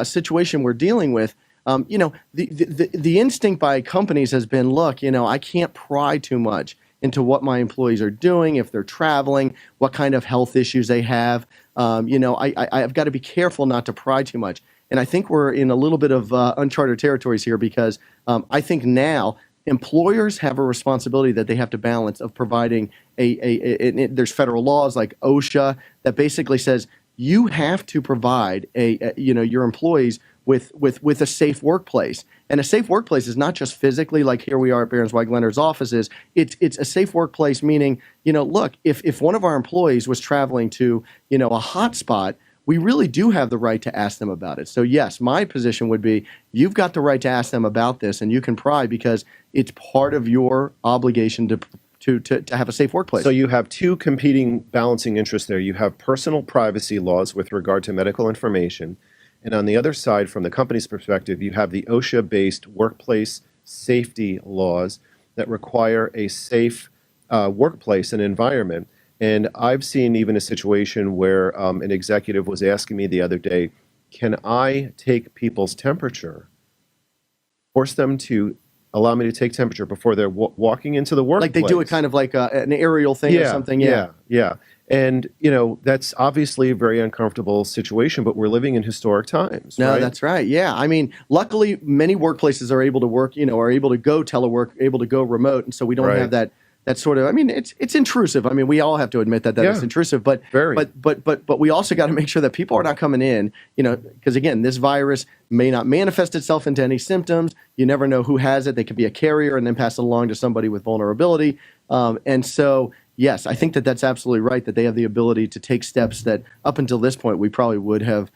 situation we're dealing with, the instinct by companies has been, look, I can't pry too much into what my employees are doing, if they're traveling, what kind of health issues they have. I've got to be careful not to pry too much. And I think we're in a little bit of uncharted territories here because I think now employers have a responsibility that they have to balance of providing there's federal laws like OSHA that basically says you have to provide your employees with a safe workplace. And a safe workplace is not just physically like here we are at Barron's White Leonard's offices. It's a safe workplace meaning, look, if one of our employees was traveling to, a hot spot, we really do have the right to ask them about it. So yes, my position would be you've got the right to ask them about this and you can pry because it's part of your obligation to have a safe workplace. So you have two competing balancing interests there. You have personal privacy laws with regard to medical information. And on the other side, from the company's perspective, you have the OSHA-based workplace safety laws that require a safe workplace and environment. And I've seen even a situation where an executive was asking me the other day, can I take people's temperature, force them to allow me to take temperature before they're walking into the workplace. Like they do it kind of like an aerial thing or something. Yeah. yeah. And, that's obviously a very uncomfortable situation, but we're living in historic times, No, right? that's right. Yeah. I mean, luckily, many workplaces are able to work, are able to go telework, able to go remote. And so we don't Right. have that sort of, I mean, it's intrusive. I mean, we all have to admit that Yeah. it's intrusive, but Very. but we also got to make sure that people are not coming in, because again, this virus may not manifest itself into any symptoms. You never know who has it. They could be a carrier and then pass it along to somebody with vulnerability. And so, yes, I think that that's absolutely right, that they have the ability to take steps that up until this point, we probably would have,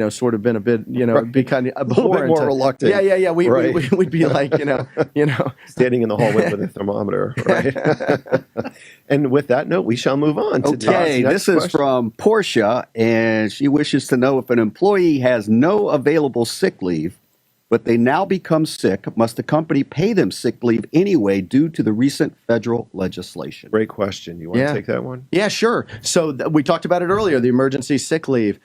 sort of been a bit, be kind of A little bit more reluctant. Yeah. Right. We'd be like, Standing in the hallway with a thermometer, right? And with that note, we shall move on to Todd's Okay, next this is question. from Portia, and she wishes to know if an employee has no available sick leave, but they now become sick, must the company pay them sick leave anyway due to the recent federal legislation? Great question. You want Yeah. to take that one? Yeah, sure. So we talked about it earlier. The emergency sick leave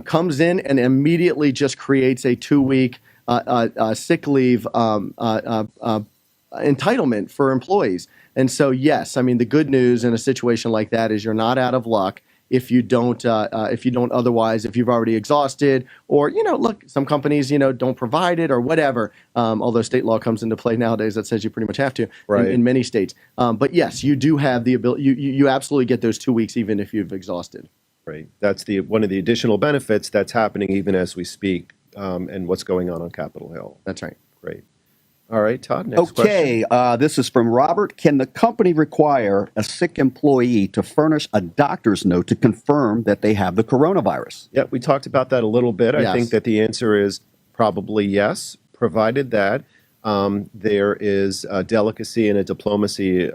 comes in and immediately just creates a 2-week sick leave entitlement for employees. And so, yes, I mean, the good news in a situation like that is you're not out of luck if you don't otherwise, if you've already exhausted, or look, some companies don't provide it or whatever. Although state law comes into play nowadays that says you pretty much have to Right. in many states. But yes, you do have the ability. You absolutely get those 2 weeks even if you've exhausted. Right. That's one of the additional benefits that's happening even as we speak, and what's going on Capitol Hill. That's right. Great. All right, Todd, next question. Okay, this is from Robert. Can the company require a sick employee to furnish a doctor's note to confirm that they have the coronavirus? Yeah, we talked about that a little bit. I Yes. think that the answer is probably yes, provided that there is a delicacy and a diplomacy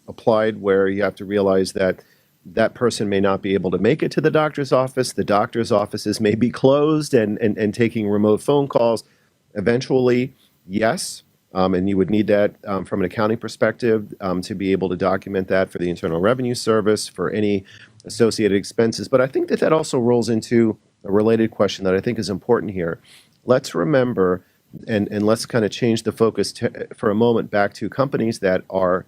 applied where you have to realize that that person may not be able to make it to the doctor's office. The doctor's offices may be closed and taking remote phone calls. Eventually, yes. And you would need that from an accounting perspective to be able to document that for the Internal Revenue Service, for any associated expenses. But I think that also rolls into a related question that I think is important here. Let's remember, and let's kind of change the focus for a moment back to companies that are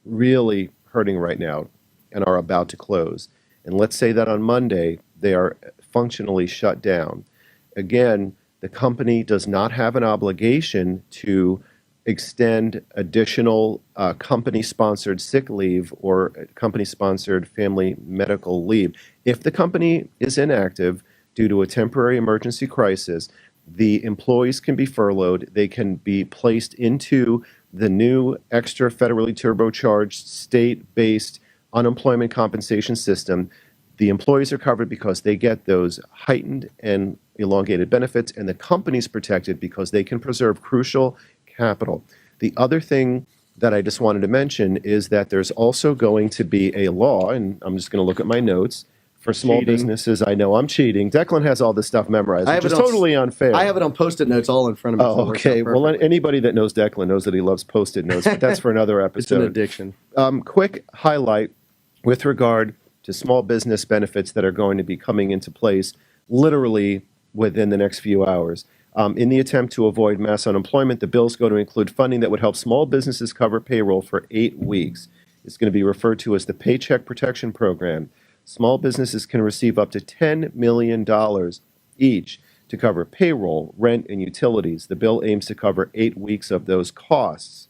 really hurting right now and are about to close. And let's say that on Monday, they are functionally shut down. Again, the company does not have an obligation to extend additional company-sponsored sick leave or company-sponsored family medical leave. If the company is inactive due to a temporary emergency crisis, the employees can be furloughed. They can be placed into the new extra federally turbocharged state-based unemployment compensation system. The employees are covered because they get those heightened and elongated benefits, and the company's protected because they can preserve crucial capital. The other thing that I just wanted to mention is that there's also going to be a law, and I'm just going to look at my notes, for small Cheating. businesses. I know I'm cheating. Declan has all this stuff memorized, I which have is it on- totally unfair. I have it on Post-it notes all in front of me. so it Oh, works out okay. Well, perfectly. anybody that knows Declan knows that he loves Post-it notes, but that's for another It's an episode. addiction. Quick highlight with regard to small business benefits that are going to be coming into place literally within the next few hours. In the attempt to avoid mass unemployment, the bill is going to include funding that would help small businesses cover payroll for 8 weeks. It's going to be referred to as the Paycheck Protection Program. Small businesses can receive up to $10 million each to cover payroll, rent, and utilities. The bill aims to cover 8 weeks of those costs.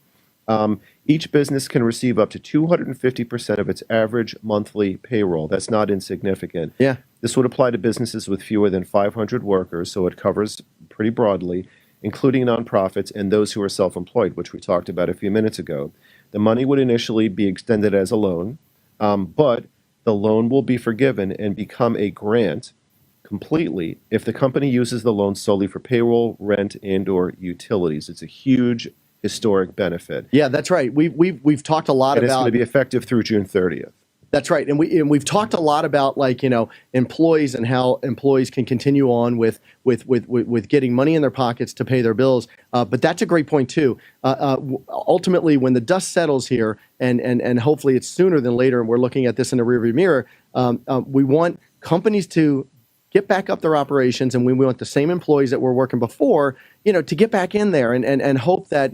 Each business can receive up to 250% of its average monthly payroll. That's not insignificant. Yeah. This would apply to businesses with fewer than 500 workers, so it covers pretty broadly, including nonprofits and those who are self-employed, which we talked about a few minutes ago. The money would initially be extended as a loan, but the loan will be forgiven and become a grant completely if the company uses the loan solely for payroll, rent, and/or utilities. It's a huge historic benefit. Yeah, that's right. We've talked a lot And it's going about to be effective through June 30th. That's right, and we've talked a lot about employees and how employees can continue on with getting money in their pockets to pay their bills. But that's a great point too. Ultimately, when the dust settles here, and hopefully it's sooner than later, and we're looking at this in the rearview mirror, we want companies to get back up their operations, and we want the same employees that were working before, to get back in there and hope that,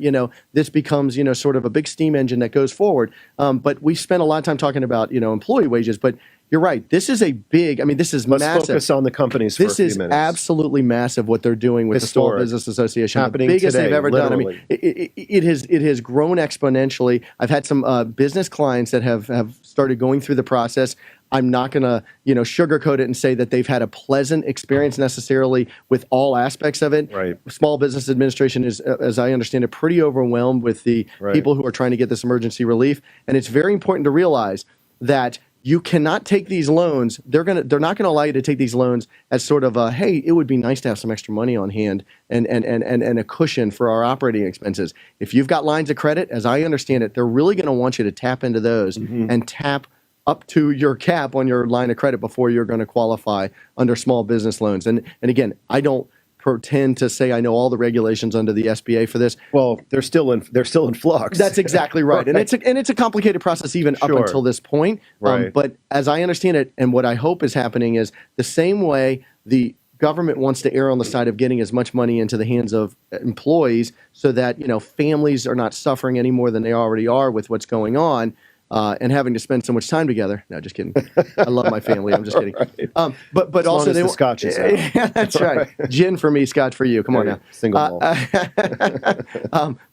this becomes, sort of a big steam engine that goes forward. But we spent a lot of time talking about, employee wages, but you're right. This is a big, this is Let's massive. focus on the companies for a This few is minutes. absolutely massive what they're doing with the Small Historic. Business Association. Happening the biggest today, they've ever done. literally. It has grown exponentially. I've had some business clients that have started going through the process. I'm not going to, sugarcoat it and say that they've had a pleasant experience necessarily with all aspects of it. Right. Small Business Administration is, as I understand it, pretty overwhelmed with the Right. people who are trying to get this emergency relief. And it's very important to realize that you cannot take these loans. They're not gonna allow you to take these loans as sort of a, hey, it would be nice to have some extra money on hand and a cushion for our operating expenses. If you've got lines of credit, as I understand it, they're really gonna want you to tap into those and tap up to your cap on your line of credit before you're going to qualify under small business loans. And again, I don't pretend to say I know all the regulations under the SBA for this. Well, they're still in flux. That's exactly right. And Right. it's a complicated process even up Sure. until this point. Right. But as I understand it, and what I hope is happening is the same way the government wants to err on the side of getting as much money into the hands of employees so that, families are not suffering any more than they already are with what's going on. And having to spend so much time together. No, just kidding. I love my family. I'm just kidding. Right. But As long also as they the want- scotch is out. Yeah, that's right. Gin for me, scotch for you. Come on now. Single malt.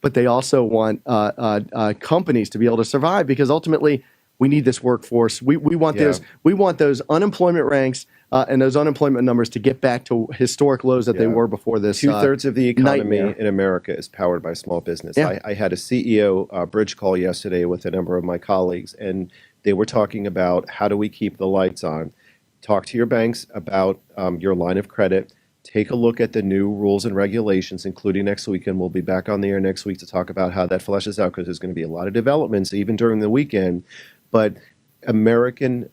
But they also want companies to be able to survive because ultimately we need this workforce. We want Yeah. those unemployment ranks and those unemployment numbers to get back to historic lows that they Yeah. were before this. 2/3 of the economy nightmare. in America is powered by small business. Yeah. I had a CEO bridge call yesterday with a number of my colleagues, and they were talking about how do we keep the lights on. Talk to your banks about your line of credit. Take a look at the new rules and regulations, including next weekend. We'll be back on the air next week to talk about how that fleshes out because there's going to be a lot of developments even during the weekend. But American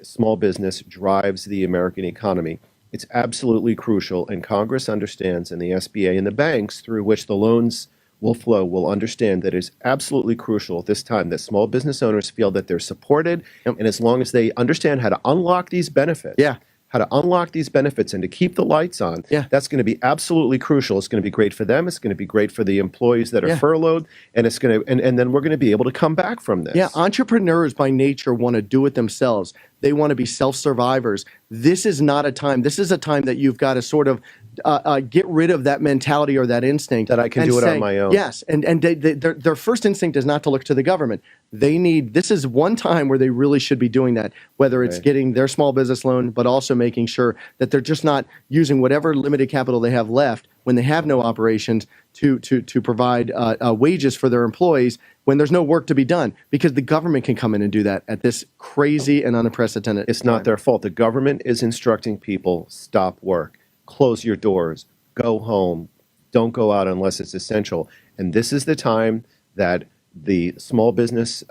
small business drives the American economy. It's absolutely crucial, and Congress understands, and the SBA and the banks through which the loans will flow will understand that it's absolutely crucial at this time that small business owners feel that they're supported, and as long as they understand how to unlock these benefits, Yeah. how to unlock these benefits and to keep the lights on, Yeah. that's going to be absolutely crucial. It's going to be great for them. It's going to be great for the employees that are Yeah. furloughed, and it's going to, and then we're going to be able to come back from this. Yeah, entrepreneurs by nature want to do it themselves. They want to be self-survivors. This is not a time. This is a time that you've got to sort of get rid of that mentality or that instinct That I can and do it on say, my own. Yes, and their first instinct is not to look to the government. This is one time where they really should be doing that. Whether it's Right. getting their small business loan, but also making sure that they're just not using whatever limited capital they have left when they have no operations to provide wages for their employees when there's no work to be done, because the government can come in and do that at this crazy and unprecedented. It's not time. their fault. The government is instructing people, stop work, close your doors, go home, don't go out unless it's essential. And this is the time that the small business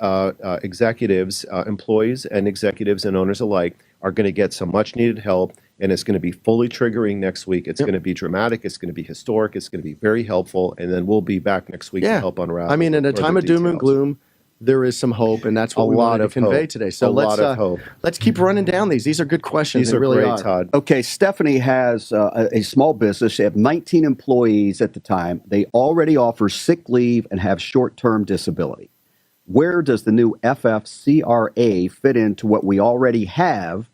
executives, employees and executives and owners alike are going to get some much needed help. And it's going to be fully triggering next week. It's going to be dramatic. It's going to be historic. It's going to be very helpful. And then we'll be back next week to Yeah. help unravel. I mean, in a further time of doom and details. gloom, there is some hope, and that's what A we lot wanted to of convey hope. today. So A let's lot of hope. let's keep running down these. These are good questions. These They are really great, are. Todd. Okay, Stephanie has a small business. They have 19 employees at the time. They already offer sick leave and have short-term disability. Where does the new FFCRA fit into what we already have?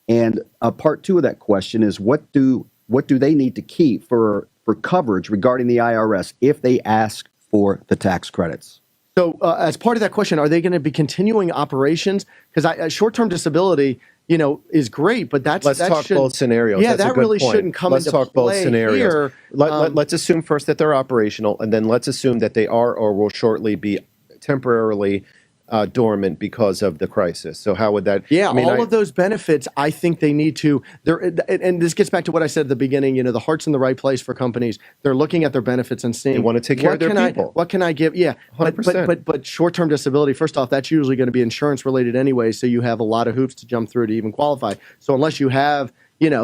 And part two of that question is what do they need to keep for coverage regarding the IRS if they ask for the tax credits? So, as part of that question, are they going to be continuing operations? Because short-term disability, is great, but Let's that talk should- both scenarios. Yeah, That's a that good really point. shouldn't come Let's into talk both play scenarios. here. Let's assume first that they're operational, and then let's assume that they are or will shortly be temporarily dormant because of the crisis. So how would that? Yeah, I mean, all of those benefits, I think they need to. And this gets back to what I said at the beginning. The heart's in the right place for companies. They're looking at their benefits and seeing They wanna take care of their people. What can I give? Yeah, but 100%. but short-term disability. First off, that's usually going to be insurance related anyway. So you have a lot of hoops to jump through to even qualify. So unless you have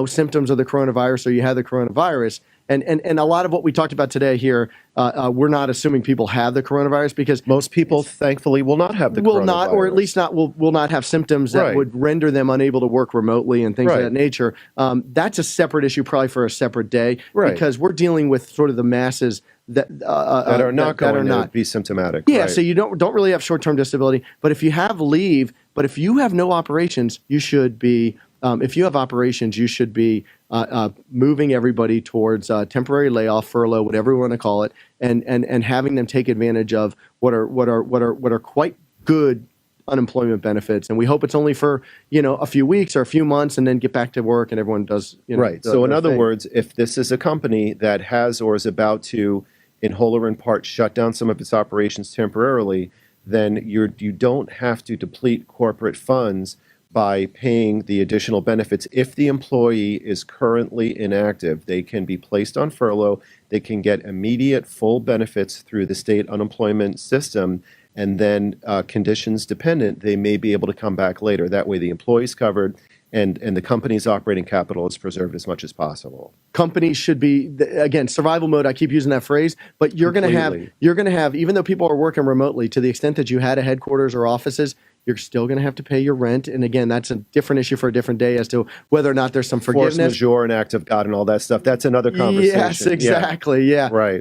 symptoms of the coronavirus or you have the coronavirus, And a lot of what we talked about today here, we're not assuming people have the coronavirus because Most people, thankfully, will not have the will not, or at coronavirus. least not will not have symptoms that Right. would render them unable to work remotely and things of Right. that nature. That's a separate issue, probably for a separate day, Right. because we're dealing with sort of the masses that that are not that going are to be symptomatic. Yeah, right. so you don't really have short-term disability, but if you have leave, but if you have no operations, you should be. If you have operations, you should be moving everybody towards temporary layoff, furlough, whatever we want to call it, and having them take advantage of what are quite good unemployment benefits. And we hope it's only for a few weeks or a few months, and then get back to work, and everyone does Right. So in other words, if this is a company that has or is about to, in whole or in part, shut down some of its operations temporarily, then you don't have to deplete corporate funds by paying the additional benefits. If the employee is currently inactive, they can be placed on furlough. They can get immediate full benefits through the state unemployment system. And then conditions dependent, they may be able to come back later. That way the employee's covered and the company's operating capital is preserved as much as possible. Companies should be, again, survival mode. I keep using that phrase, but you're going to have, even though people are working remotely, to the extent that you had a headquarters or offices, you're still going to have to pay your rent. And again, that's a different issue for a different day as to whether or not there's some Force forgiveness. majeure and act of God and all that stuff. That's another conversation. Yes, exactly. Yeah. Right.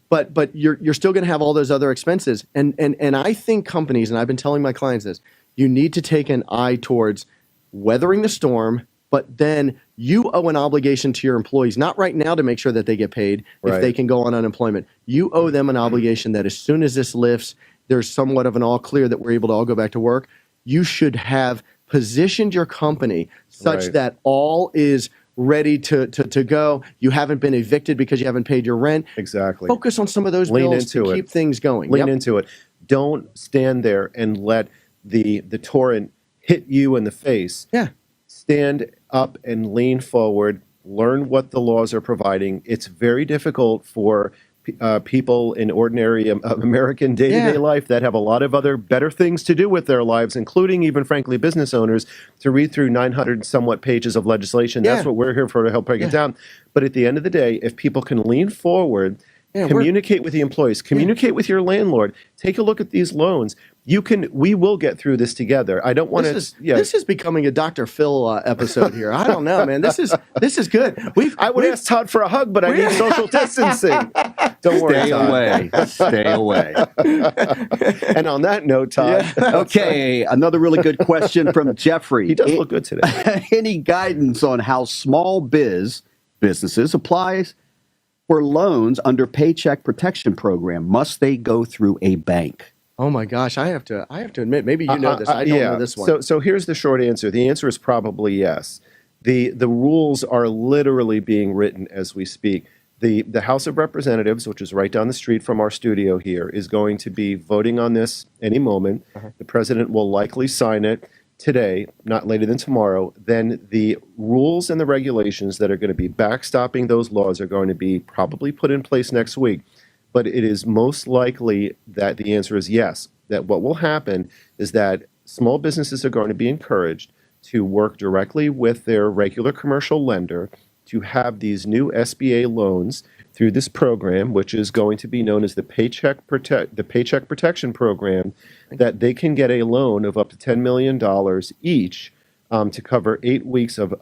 But you're still going to have all those other expenses. And I think companies, and I've been telling my clients this, you need to take an eye towards weathering the storm, but then you owe an obligation to your employees, not right now to make sure that they get paid if Right. they can go on unemployment. You owe them an obligation that as soon as this lifts, there's somewhat of an all clear that we're able to all go back to work. You should have positioned your company such Right. that all is ready to go. You haven't been evicted because you haven't paid your rent. Exactly. Focus on some of those Lean bills to into it. keep things going. Lean Yep. into it. Don't stand there and let the torrent hit you in the face. Yeah. Stand up and lean forward. Learn what the laws are providing. It's very difficult for people in ordinary American day-to-day Yeah. life that have a lot of other better things to do with their lives, including even, frankly, business owners, to read through 900 and somewhat pages of legislation. That's Yeah. what we're here for, to help break Yeah. it down. But at the end of the day, if people can lean forward, Yeah, communicate with the employees, communicate with your landlord, take a look at these loans. We will get through this together. I don't want This to. is becoming a Dr. Phil episode here. I don't know, man. This is good. I would ask Todd for a hug, but I need social distancing. Don't worry, Stay Todd. away. Stay away. And on that note, Todd, Okay, another really good question from Jeffrey. he does look good today. Any guidance on how small businesses applies for loans under Paycheck Protection Program? Must they go through a bank? Oh my gosh, I have to admit, maybe you know this. I don't know this one. So here's the short answer. The answer is probably yes. The rules are literally being written as we speak. The House of Representatives, which is right down the street from our studio here, is going to be voting on this any moment. The president will likely sign it today, not later than tomorrow. Then the rules and the regulations that are going to be backstopping those laws are going to be probably put in place next week. But it is most likely that the answer is yes, that what will happen is that small businesses are going to be encouraged to work directly with their regular commercial lender to have these new SBA loans through this program, which is going to be known as the Paycheck Protection Program, that they can get a loan of up to $10 million each to cover 8 weeks of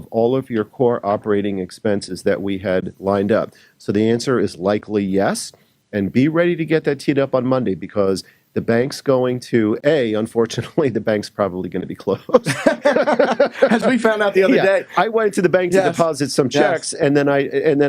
all of your core operating expenses that we had lined up. So the answer is likely yes, and be ready to get that teed up on Monday because the bank's going to, unfortunately, the bank's probably going to be closed. As we found out the other day. I went to the bank to Yes. deposit some Yes. checks, and then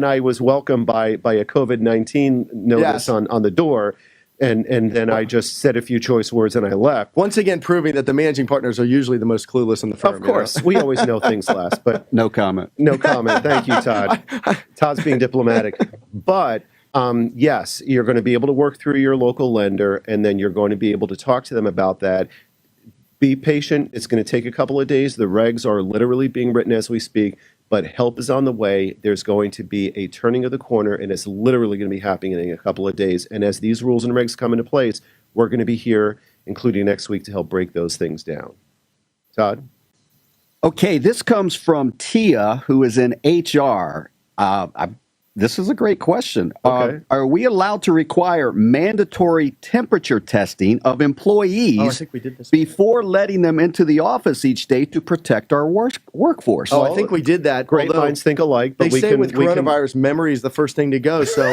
I was welcomed by a COVID-19 notice Yes. on the door, and then I just said a few choice words and I left. Once again, proving that the managing partners are usually the most clueless in the firm. Of course, we always know things last, but No comment. no comment. Thank you, Todd. Todd's being diplomatic. But yes, you're going to be able to work through your local lender, and then you're going to be able to talk to them about that. Be patient. It's going to take a couple of days. The regs are literally being written as we speak, but help is on the way. There's going to be a turning of the corner, and it's literally going to be happening in a couple of days. And as these rules and regs come into place, we're going to be here, including next week, to help break those things down. Todd? Okay, this comes from Tia, who is in HR. This is a great question. Okay. Are we allowed to require mandatory temperature testing of employees Oh, I think we did this. before letting them into the office each day to protect our workforce? Oh, I think we did that. Great although minds think alike, but They we say can. with coronavirus, memory is the first thing to go. So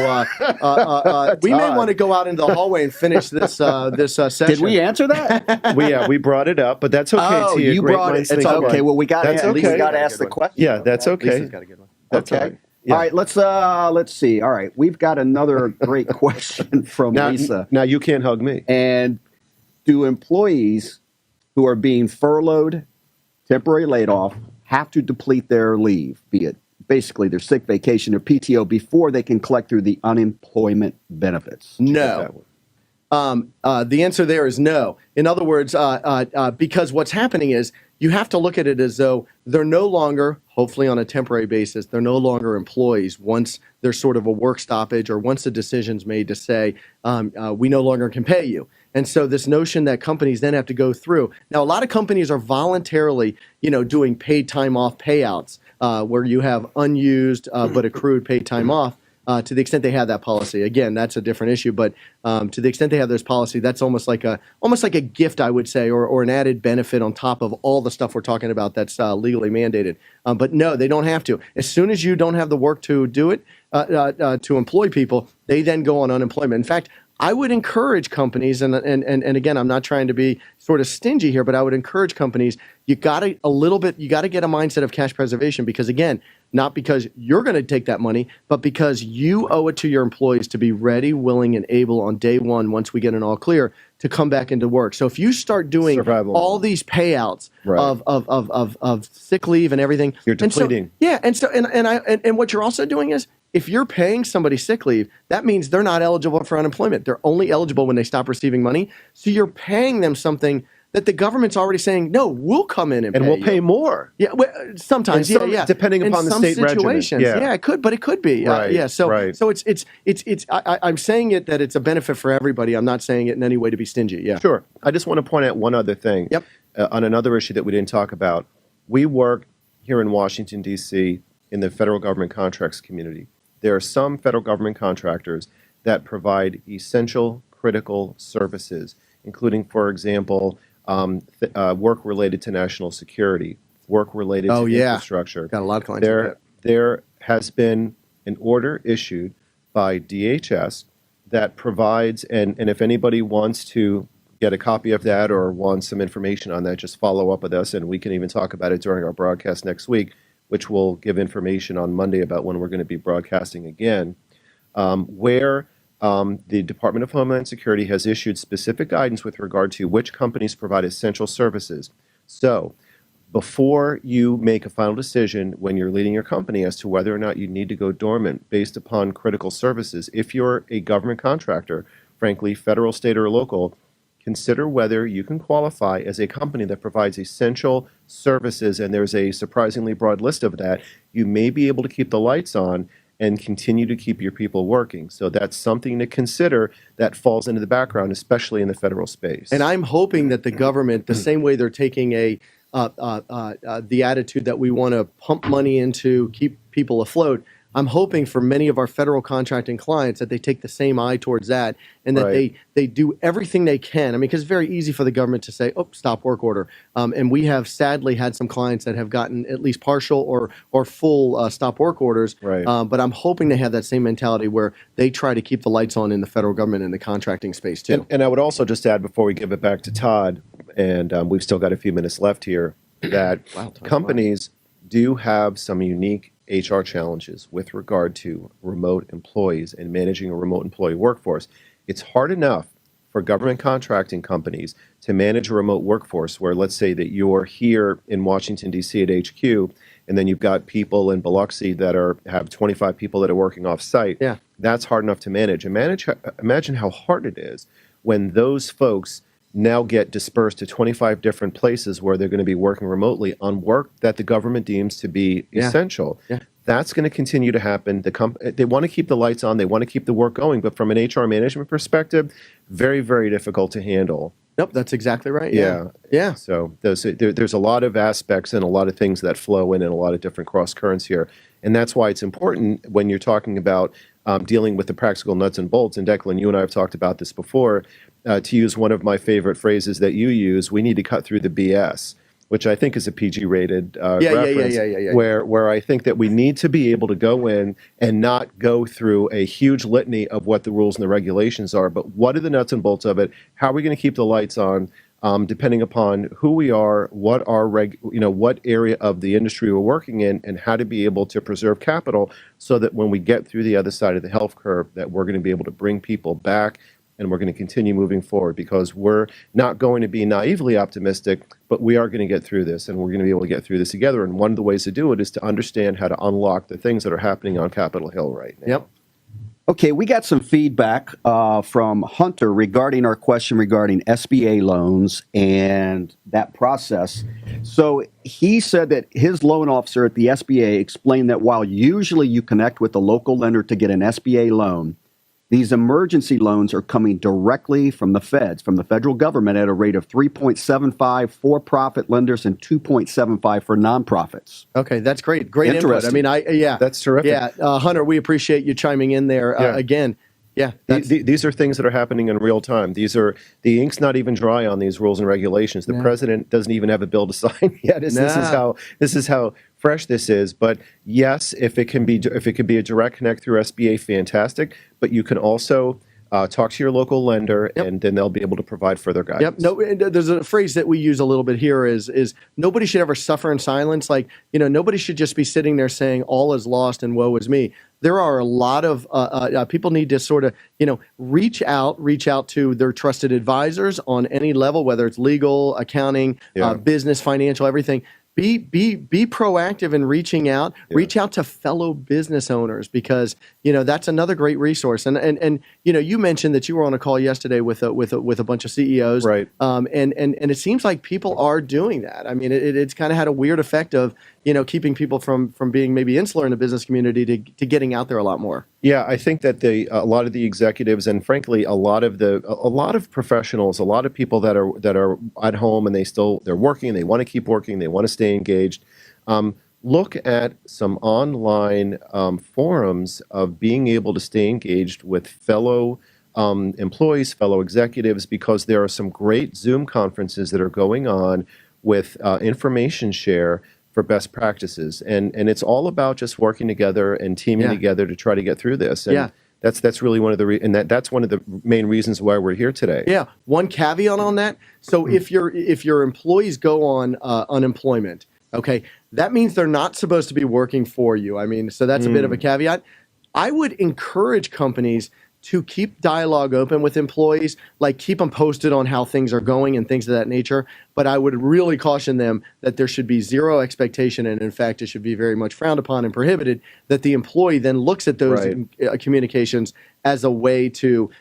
we may Todd. want to go out into the hallway and finish this session. Did we answer that? we brought it up, but that's okay. Oh, Tia. you Great brought it. minds It's think alike. okay. Well, we got That's at least we okay. got to ask the question. Yeah, that's okay. Lisa's got a good one. That's Okay. all right. Yeah. All right, let's see. All right, we've got another great question from Now, Lisa. now you can't hug me. And do employees who are being furloughed, temporary laid off, have to deplete their leave, be it basically their sick vacation or PTO, before they can collect through the unemployment benefits? No. The answer there is no. In other words, because what's happening is you have to look at it as though they're no longer, hopefully on a temporary basis, they're no longer employees once there's sort of a work stoppage or once the decision's made to say, we no longer can pay you. And so this notion that companies then have to go through. Now, a lot of companies are voluntarily, doing paid time off payouts where you have unused but accrued paid time off. To the extent they have that policy, again, that's a different issue. But to the extent they have this policy, that's almost like a gift, I would say, or an added benefit on top of all the stuff we're talking about that's legally mandated. But no, they don't have to. As soon as you don't have the work to do it, to employ people, they then go on unemployment. In fact, I would encourage companies, and again, I'm not trying to be sort of stingy here, but I would encourage companies, you got to get a mindset of cash preservation, because again, not because you're going to take that money, but because you owe it to your employees to be ready, willing, and able on day one, once we get an all clear, to come back into work. So if you start doing Survival all mode. these payouts Right. of sick leave and everything, You're and so- depleting. and what you're also doing is, if you're paying somebody sick leave, that means they're not eligible for unemployment. They're only eligible when they stop receiving money. So you're paying them something that the government's already saying, no, we'll come in and we'll you. pay more. Yeah, well, sometimes, In some- yeah. depending In upon the some state regimen. situations, Yeah. it could, but it could be. Right, Yeah, so right. so it's I'm saying it that it's a benefit for everybody. I'm not saying it in any way to be stingy. Yeah. Sure. I just want to point out one other thing. Yep. On another issue that we didn't talk about. We work here in Washington, D.C., in the federal government contracts community. There are some federal government contractors that provide essential, critical services, including, for example, work related to national security, work related Oh, to yeah. infrastructure. Got a lot of clients like that. There has been an order issued by DHS that provides, and if anybody wants to get a copy of that or wants some information on that, just follow up with us, and we can even talk about it during our broadcast next week, which will give information on Monday about when we're going to be broadcasting again, where the Department of Homeland Security has issued specific guidance with regard to which companies provide essential services. So before you make a final decision when you're leading your company as to whether or not you need to go dormant based upon critical services, if you're a government contractor, frankly, federal, state, or local, consider whether you can qualify as a company that provides essential services, and there's a surprisingly broad list of that. You may be able to keep the lights on and continue to keep your people working. So that's something to consider that falls into the background, especially in the federal space. And I'm hoping that the government, the same way they're taking the attitude that we want to pump money into keep people afloat, I'm hoping for many of our federal contracting clients that they take the same eye towards that, and that Right. they do everything they can. I mean, because it's very easy for the government to say, "Oh, stop work order," and we have sadly had some clients that have gotten at least partial or full stop work orders. Right. But I'm hoping to have that same mentality where they try to keep the lights on in the federal government and the contracting space too. And I would also just add before we give it back to Todd, and we've still got a few minutes left here, that Wow, time's companies do have some unique HR challenges with regard to remote employees and managing a remote employee workforce. It's hard enough for government contracting companies to manage a remote workforce where, let's say that you're here in Washington, D.C. at HQ, and then you've got people in Biloxi that have 25 people that are working off site. Yeah. That's hard enough to manage. Imagine how hard it is when those folks now get dispersed to 25 different places where they're going to be working remotely on work that the government deems to be Yeah. essential. Yeah. That's going to continue to happen. They want to keep the lights on. They want to keep the work going. But from an HR management perspective, very, very difficult to handle Nope, that's exactly right. Yeah. Yeah. So there's a lot of aspects and a lot of things that flow in and a lot of different cross currents here. And that's why it's important when you're talking about dealing with the practical nuts and bolts. And Declan, you and I have talked about this before. To use one of my favorite phrases that you use, we need to cut through the BS, which I think is a PG-rated reference, Yeah. where I think that we need to be able to go in and not go through a huge litany of what the rules and the regulations are, but what are the nuts and bolts of it? How are we going to keep the lights on? Depending upon who we are, what our what area of the industry we're working in, and how to be able to preserve capital, so that when we get through the other side of the health curve, that we're going to be able to bring people back, and we're going to continue moving forward, because we're not going to be naively optimistic, but we are going to get through this, and we're going to be able to get through this together. And one of the ways to do it is to understand how to unlock the things that are happening on Capitol Hill right now. Yep. Okay, we got some feedback from Hunter regarding our question regarding SBA loans and that process. So he said that his loan officer at the SBA explained that while usually you connect with a local lender to get an SBA loan, these emergency loans are coming directly from the feds, from the federal government, at a rate of 3.75 for-profit lenders and 2.75 for nonprofits. Okay, that's great. Great input. I Interesting. mean, That's terrific. Yeah, Hunter, we appreciate you chiming in there Yeah. again. Yeah, that's, These are things that are happening in real time. The ink's not even dry on these rules and regulations. The president doesn't even have a bill to sign yet. This is how fresh this is. But yes, if it can be a direct connect through SBA, fantastic. But you can also talk to your local lender, and then they'll be able to provide further guidance. Yep. No, and there's a phrase that we use a little bit here is nobody should ever suffer in silence. Like, nobody should just be sitting there saying all is lost and woe is me. There are a lot of people need to sort of, reach out to their trusted advisors on any level, whether it's legal, accounting, business, financial, everything. Be proactive in reaching out. Reach out to fellow business owners, because that's another great resource. And you mentioned that you were on a call yesterday with a bunch of CEOs, Right? And it seems like people are doing that. I mean, it's kind of had a weird effect of keeping people from being maybe insular in the business community to getting out there a lot more. Yeah, I think that a lot of the executives, and frankly, a lot of professionals, a lot of people that are at home and they're working, they want to keep working, they want to stay engaged. Look at some online forums of being able to stay engaged with fellow employees, fellow executives, because there are some great Zoom conferences that are going on with information share for best practices, and it's all about just working together and teaming together to try to get through this. And that's really one of the that's one of the main reasons why we're here today. Yeah. One caveat on that. So if your employees go on unemployment, okay, that means they're not supposed to be working for you. I mean, so that's a bit of a caveat. I would encourage companies to keep dialogue open with employees, like keep them posted on how things are going and things of that nature. But I would really caution them that there should be zero expectation, and in fact, it should be very much frowned upon and prohibited, that the employee then looks at those communications as a way to,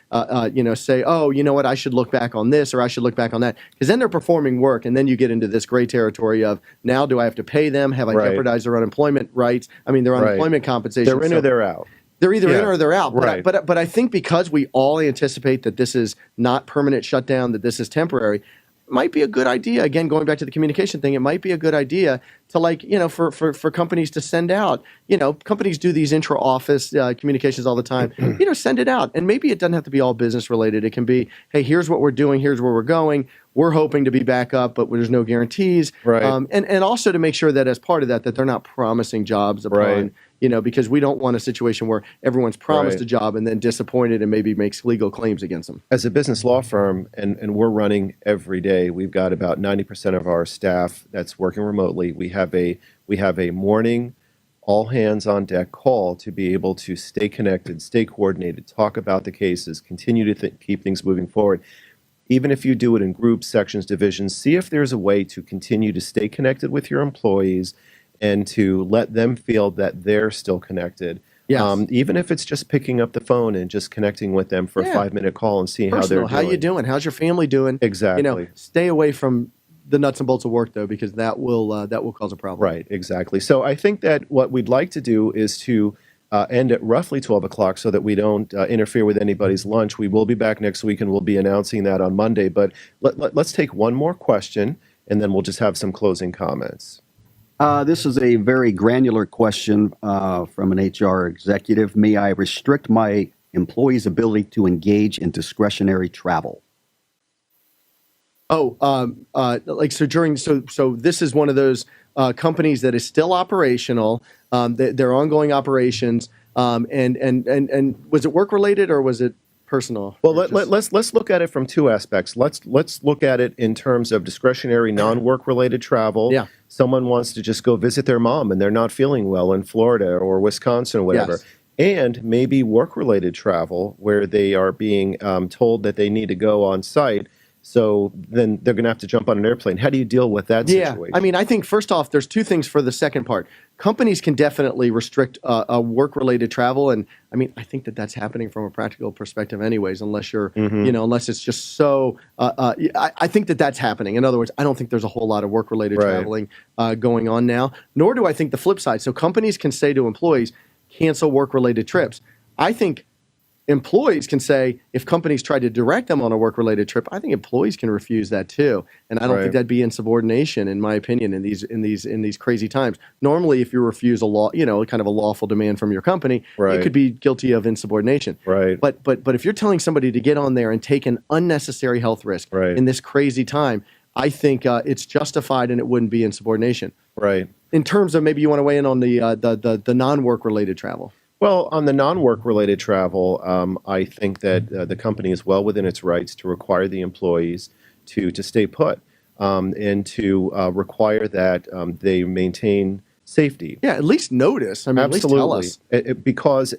say, oh, you know what, I should look back on this or I should look back on that. Because then they're performing work, and then you get into this gray territory of, now do I have to pay them? Have I jeopardized their unemployment rights? I mean, their unemployment compensation. They're in or they're out. They're either in or they're out. Right. But I think because we all anticipate that this is not permanent shutdown, that this is temporary, it might be a good idea. Again, going back to the communication thing, it might be a good idea to for companies to send out, companies do these intra-office communications all the time, send it out. And maybe it doesn't have to be all business related. It can be, hey, here's what we're doing, here's where we're going. We're hoping to be back up, but there's no guarantees. Right. And also to make sure that as part of that they're not promising jobs upon, because we don't want a situation where everyone's promised a job and then disappointed and maybe makes legal claims against them. As a business law firm, and we're running every day, we've got about 90% of our staff that's working remotely. We have a morning all hands on deck call to be able to stay connected, stay coordinated, talk about the cases, continue to keep things moving forward. Even if you do it in groups, sections, divisions, see if there's a way to continue to stay connected with your employees and to let them feel that they're still connected. Yes. Even if it's just picking up the phone and just connecting with them for a 5-minute call and seeing how they're doing. How you doing? How's your family doing? Exactly. Stay away from the nuts and bolts of work, though, because that will cause a problem. Right, exactly. So I think that what we'd like to do is to end at roughly 12 o'clock so that we don't interfere with anybody's lunch. We will be back next week and we'll be announcing that on Monday. But let's take one more question and then we'll just have some closing comments. This is a very granular question from an HR executive. May I restrict my employees' ability to engage in discretionary travel? So this is one of those companies that is still operational, their ongoing operations, and was it work related or was it personal? Well, let's look at it from two aspects. Let's look at it in terms of discretionary, non-work related travel. Yeah. Someone wants to just go visit their mom and they're not feeling well in Florida or Wisconsin or whatever. Yes. And maybe work related travel where they are being told that they need to go on site. So then they're going to have to jump on an airplane. How do you deal with that situation? I mean, I think first off, there's two things for the second part. Companies can definitely restrict work-related travel, and I mean, I think that that's happening from a practical perspective, anyways. Unless you're, unless it's just so. I think that that's happening. In other words, I don't think there's a whole lot of work-related Right. traveling going on now. Nor do I think the flip side. So companies can say to employees, cancel work-related trips. I think employees can say, if companies try to direct them on a work-related trip, I think employees can refuse that too. And I don't Right. think that'd be insubordination, in my opinion, in these crazy times. Normally, if you refuse a law, kind of a lawful demand from your company, Right. you could be guilty of insubordination. Right. But if you're telling somebody to get on there and take an unnecessary health risk Right. in this crazy time, I think it's justified and it wouldn't be insubordination. Right. In terms of, maybe you want to weigh in on the non-work related travel. Well, on the non-work related travel, I think that the company is well within its rights to require the employees to stay put and to require that they maintain safety. Yeah, at least notice. I mean, Absolutely. at least tell us. Because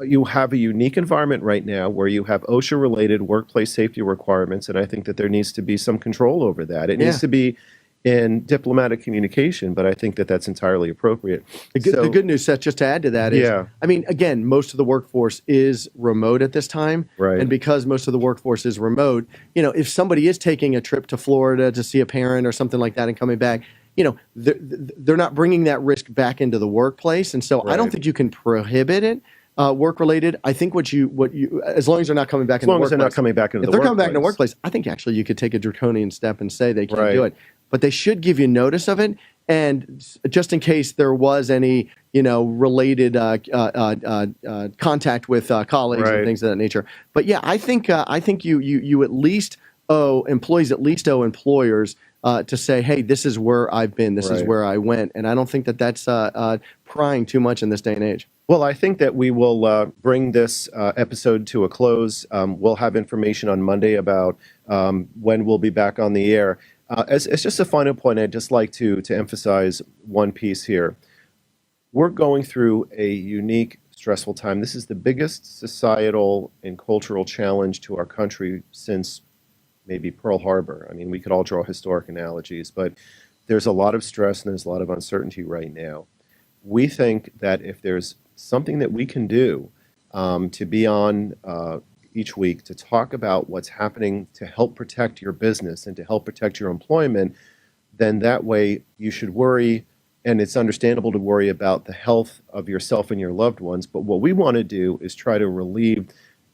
you have a unique environment right now where you have OSHA-related workplace safety requirements, and I think that there needs to be some control over that. It needs Yeah. to be in diplomatic communication, but I think that that's entirely appropriate. The good news, Seth, just to add to that is, Yeah. I mean, again, most of the workforce is remote at this time. Right. And because most of the workforce is remote, if somebody is taking a trip to Florida to see a parent or something like that and coming back, they're not bringing that risk back into the workplace. And so I don't Right. think you can prohibit it. Work related. I think what you as long as they're not coming back As in the long as workplace. they're not coming back into If the they're coming back in the workplace. workplace, I think actually you could take a draconian step and say they can't Right. do it. But they should give you notice of it, and just in case there was any, related contact with colleagues Right. and things of that nature. But yeah, I think you at least owe employees, at least owe employers to say, hey, this is where I've been, this is Right. where I went, and I don't think that that's prying too much in this day and age. Well, I think that we will bring this episode to a close. We'll have information on Monday about when we'll be back on the air. As just a final point, I'd just like to emphasize one piece here. We're going through a unique, stressful time. This is the biggest societal and cultural challenge to our country since maybe Pearl Harbor. I mean, we could all draw historic analogies, but there's a lot of stress and there's a lot of uncertainty right now. We think that if there's something that we can do to be on each week to talk about what's happening to help protect your business and to help protect your employment, then that way you should worry, and it's understandable to worry about the health of yourself and your loved ones. But what we want to do is try to relieve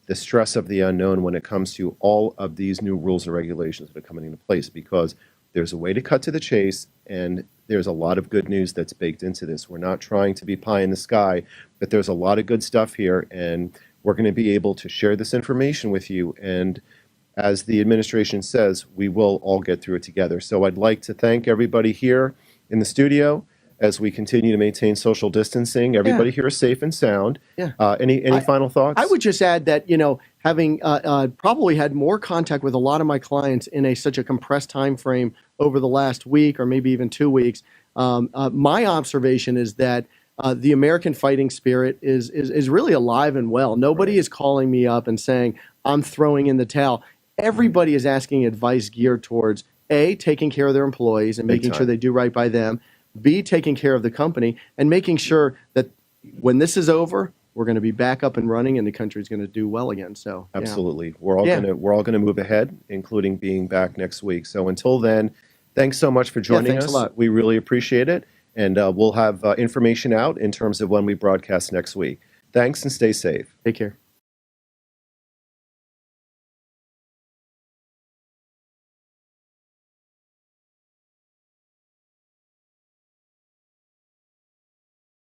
the stress of the unknown when it comes to all of these new rules and regulations that are coming into place, because there's a way to cut to the chase, and there's a lot of good news that's baked into this. We're not trying to be pie in the sky, but there's a lot of good stuff here, and we're going to be able to share this information with you. And as the administration says, we will all get through it together. So I'd like to thank everybody here in the studio as we continue to maintain social distancing. Everybody here is safe and sound. Yeah. Any final thoughts? I would just add that, having probably had more contact with a lot of my clients in such a compressed time frame over the last week or maybe even 2 weeks, my observation is that the American fighting spirit is really alive and well. Nobody is calling me up and saying, I'm throwing in the towel. Everybody is asking advice geared towards, A, taking care of their employees and Big making sure time. they do right by them, B, taking care of the company, and making sure that when this is over, we're going to be back up and running and the country's going to do well again. So yeah. Absolutely. We're all Yeah. gonna move ahead, including being back next week. So until then, thanks so much for joining thanks a us. lot. We really appreciate it. And we'll have information out in terms of when we broadcast next week. Thanks and stay safe. Take care.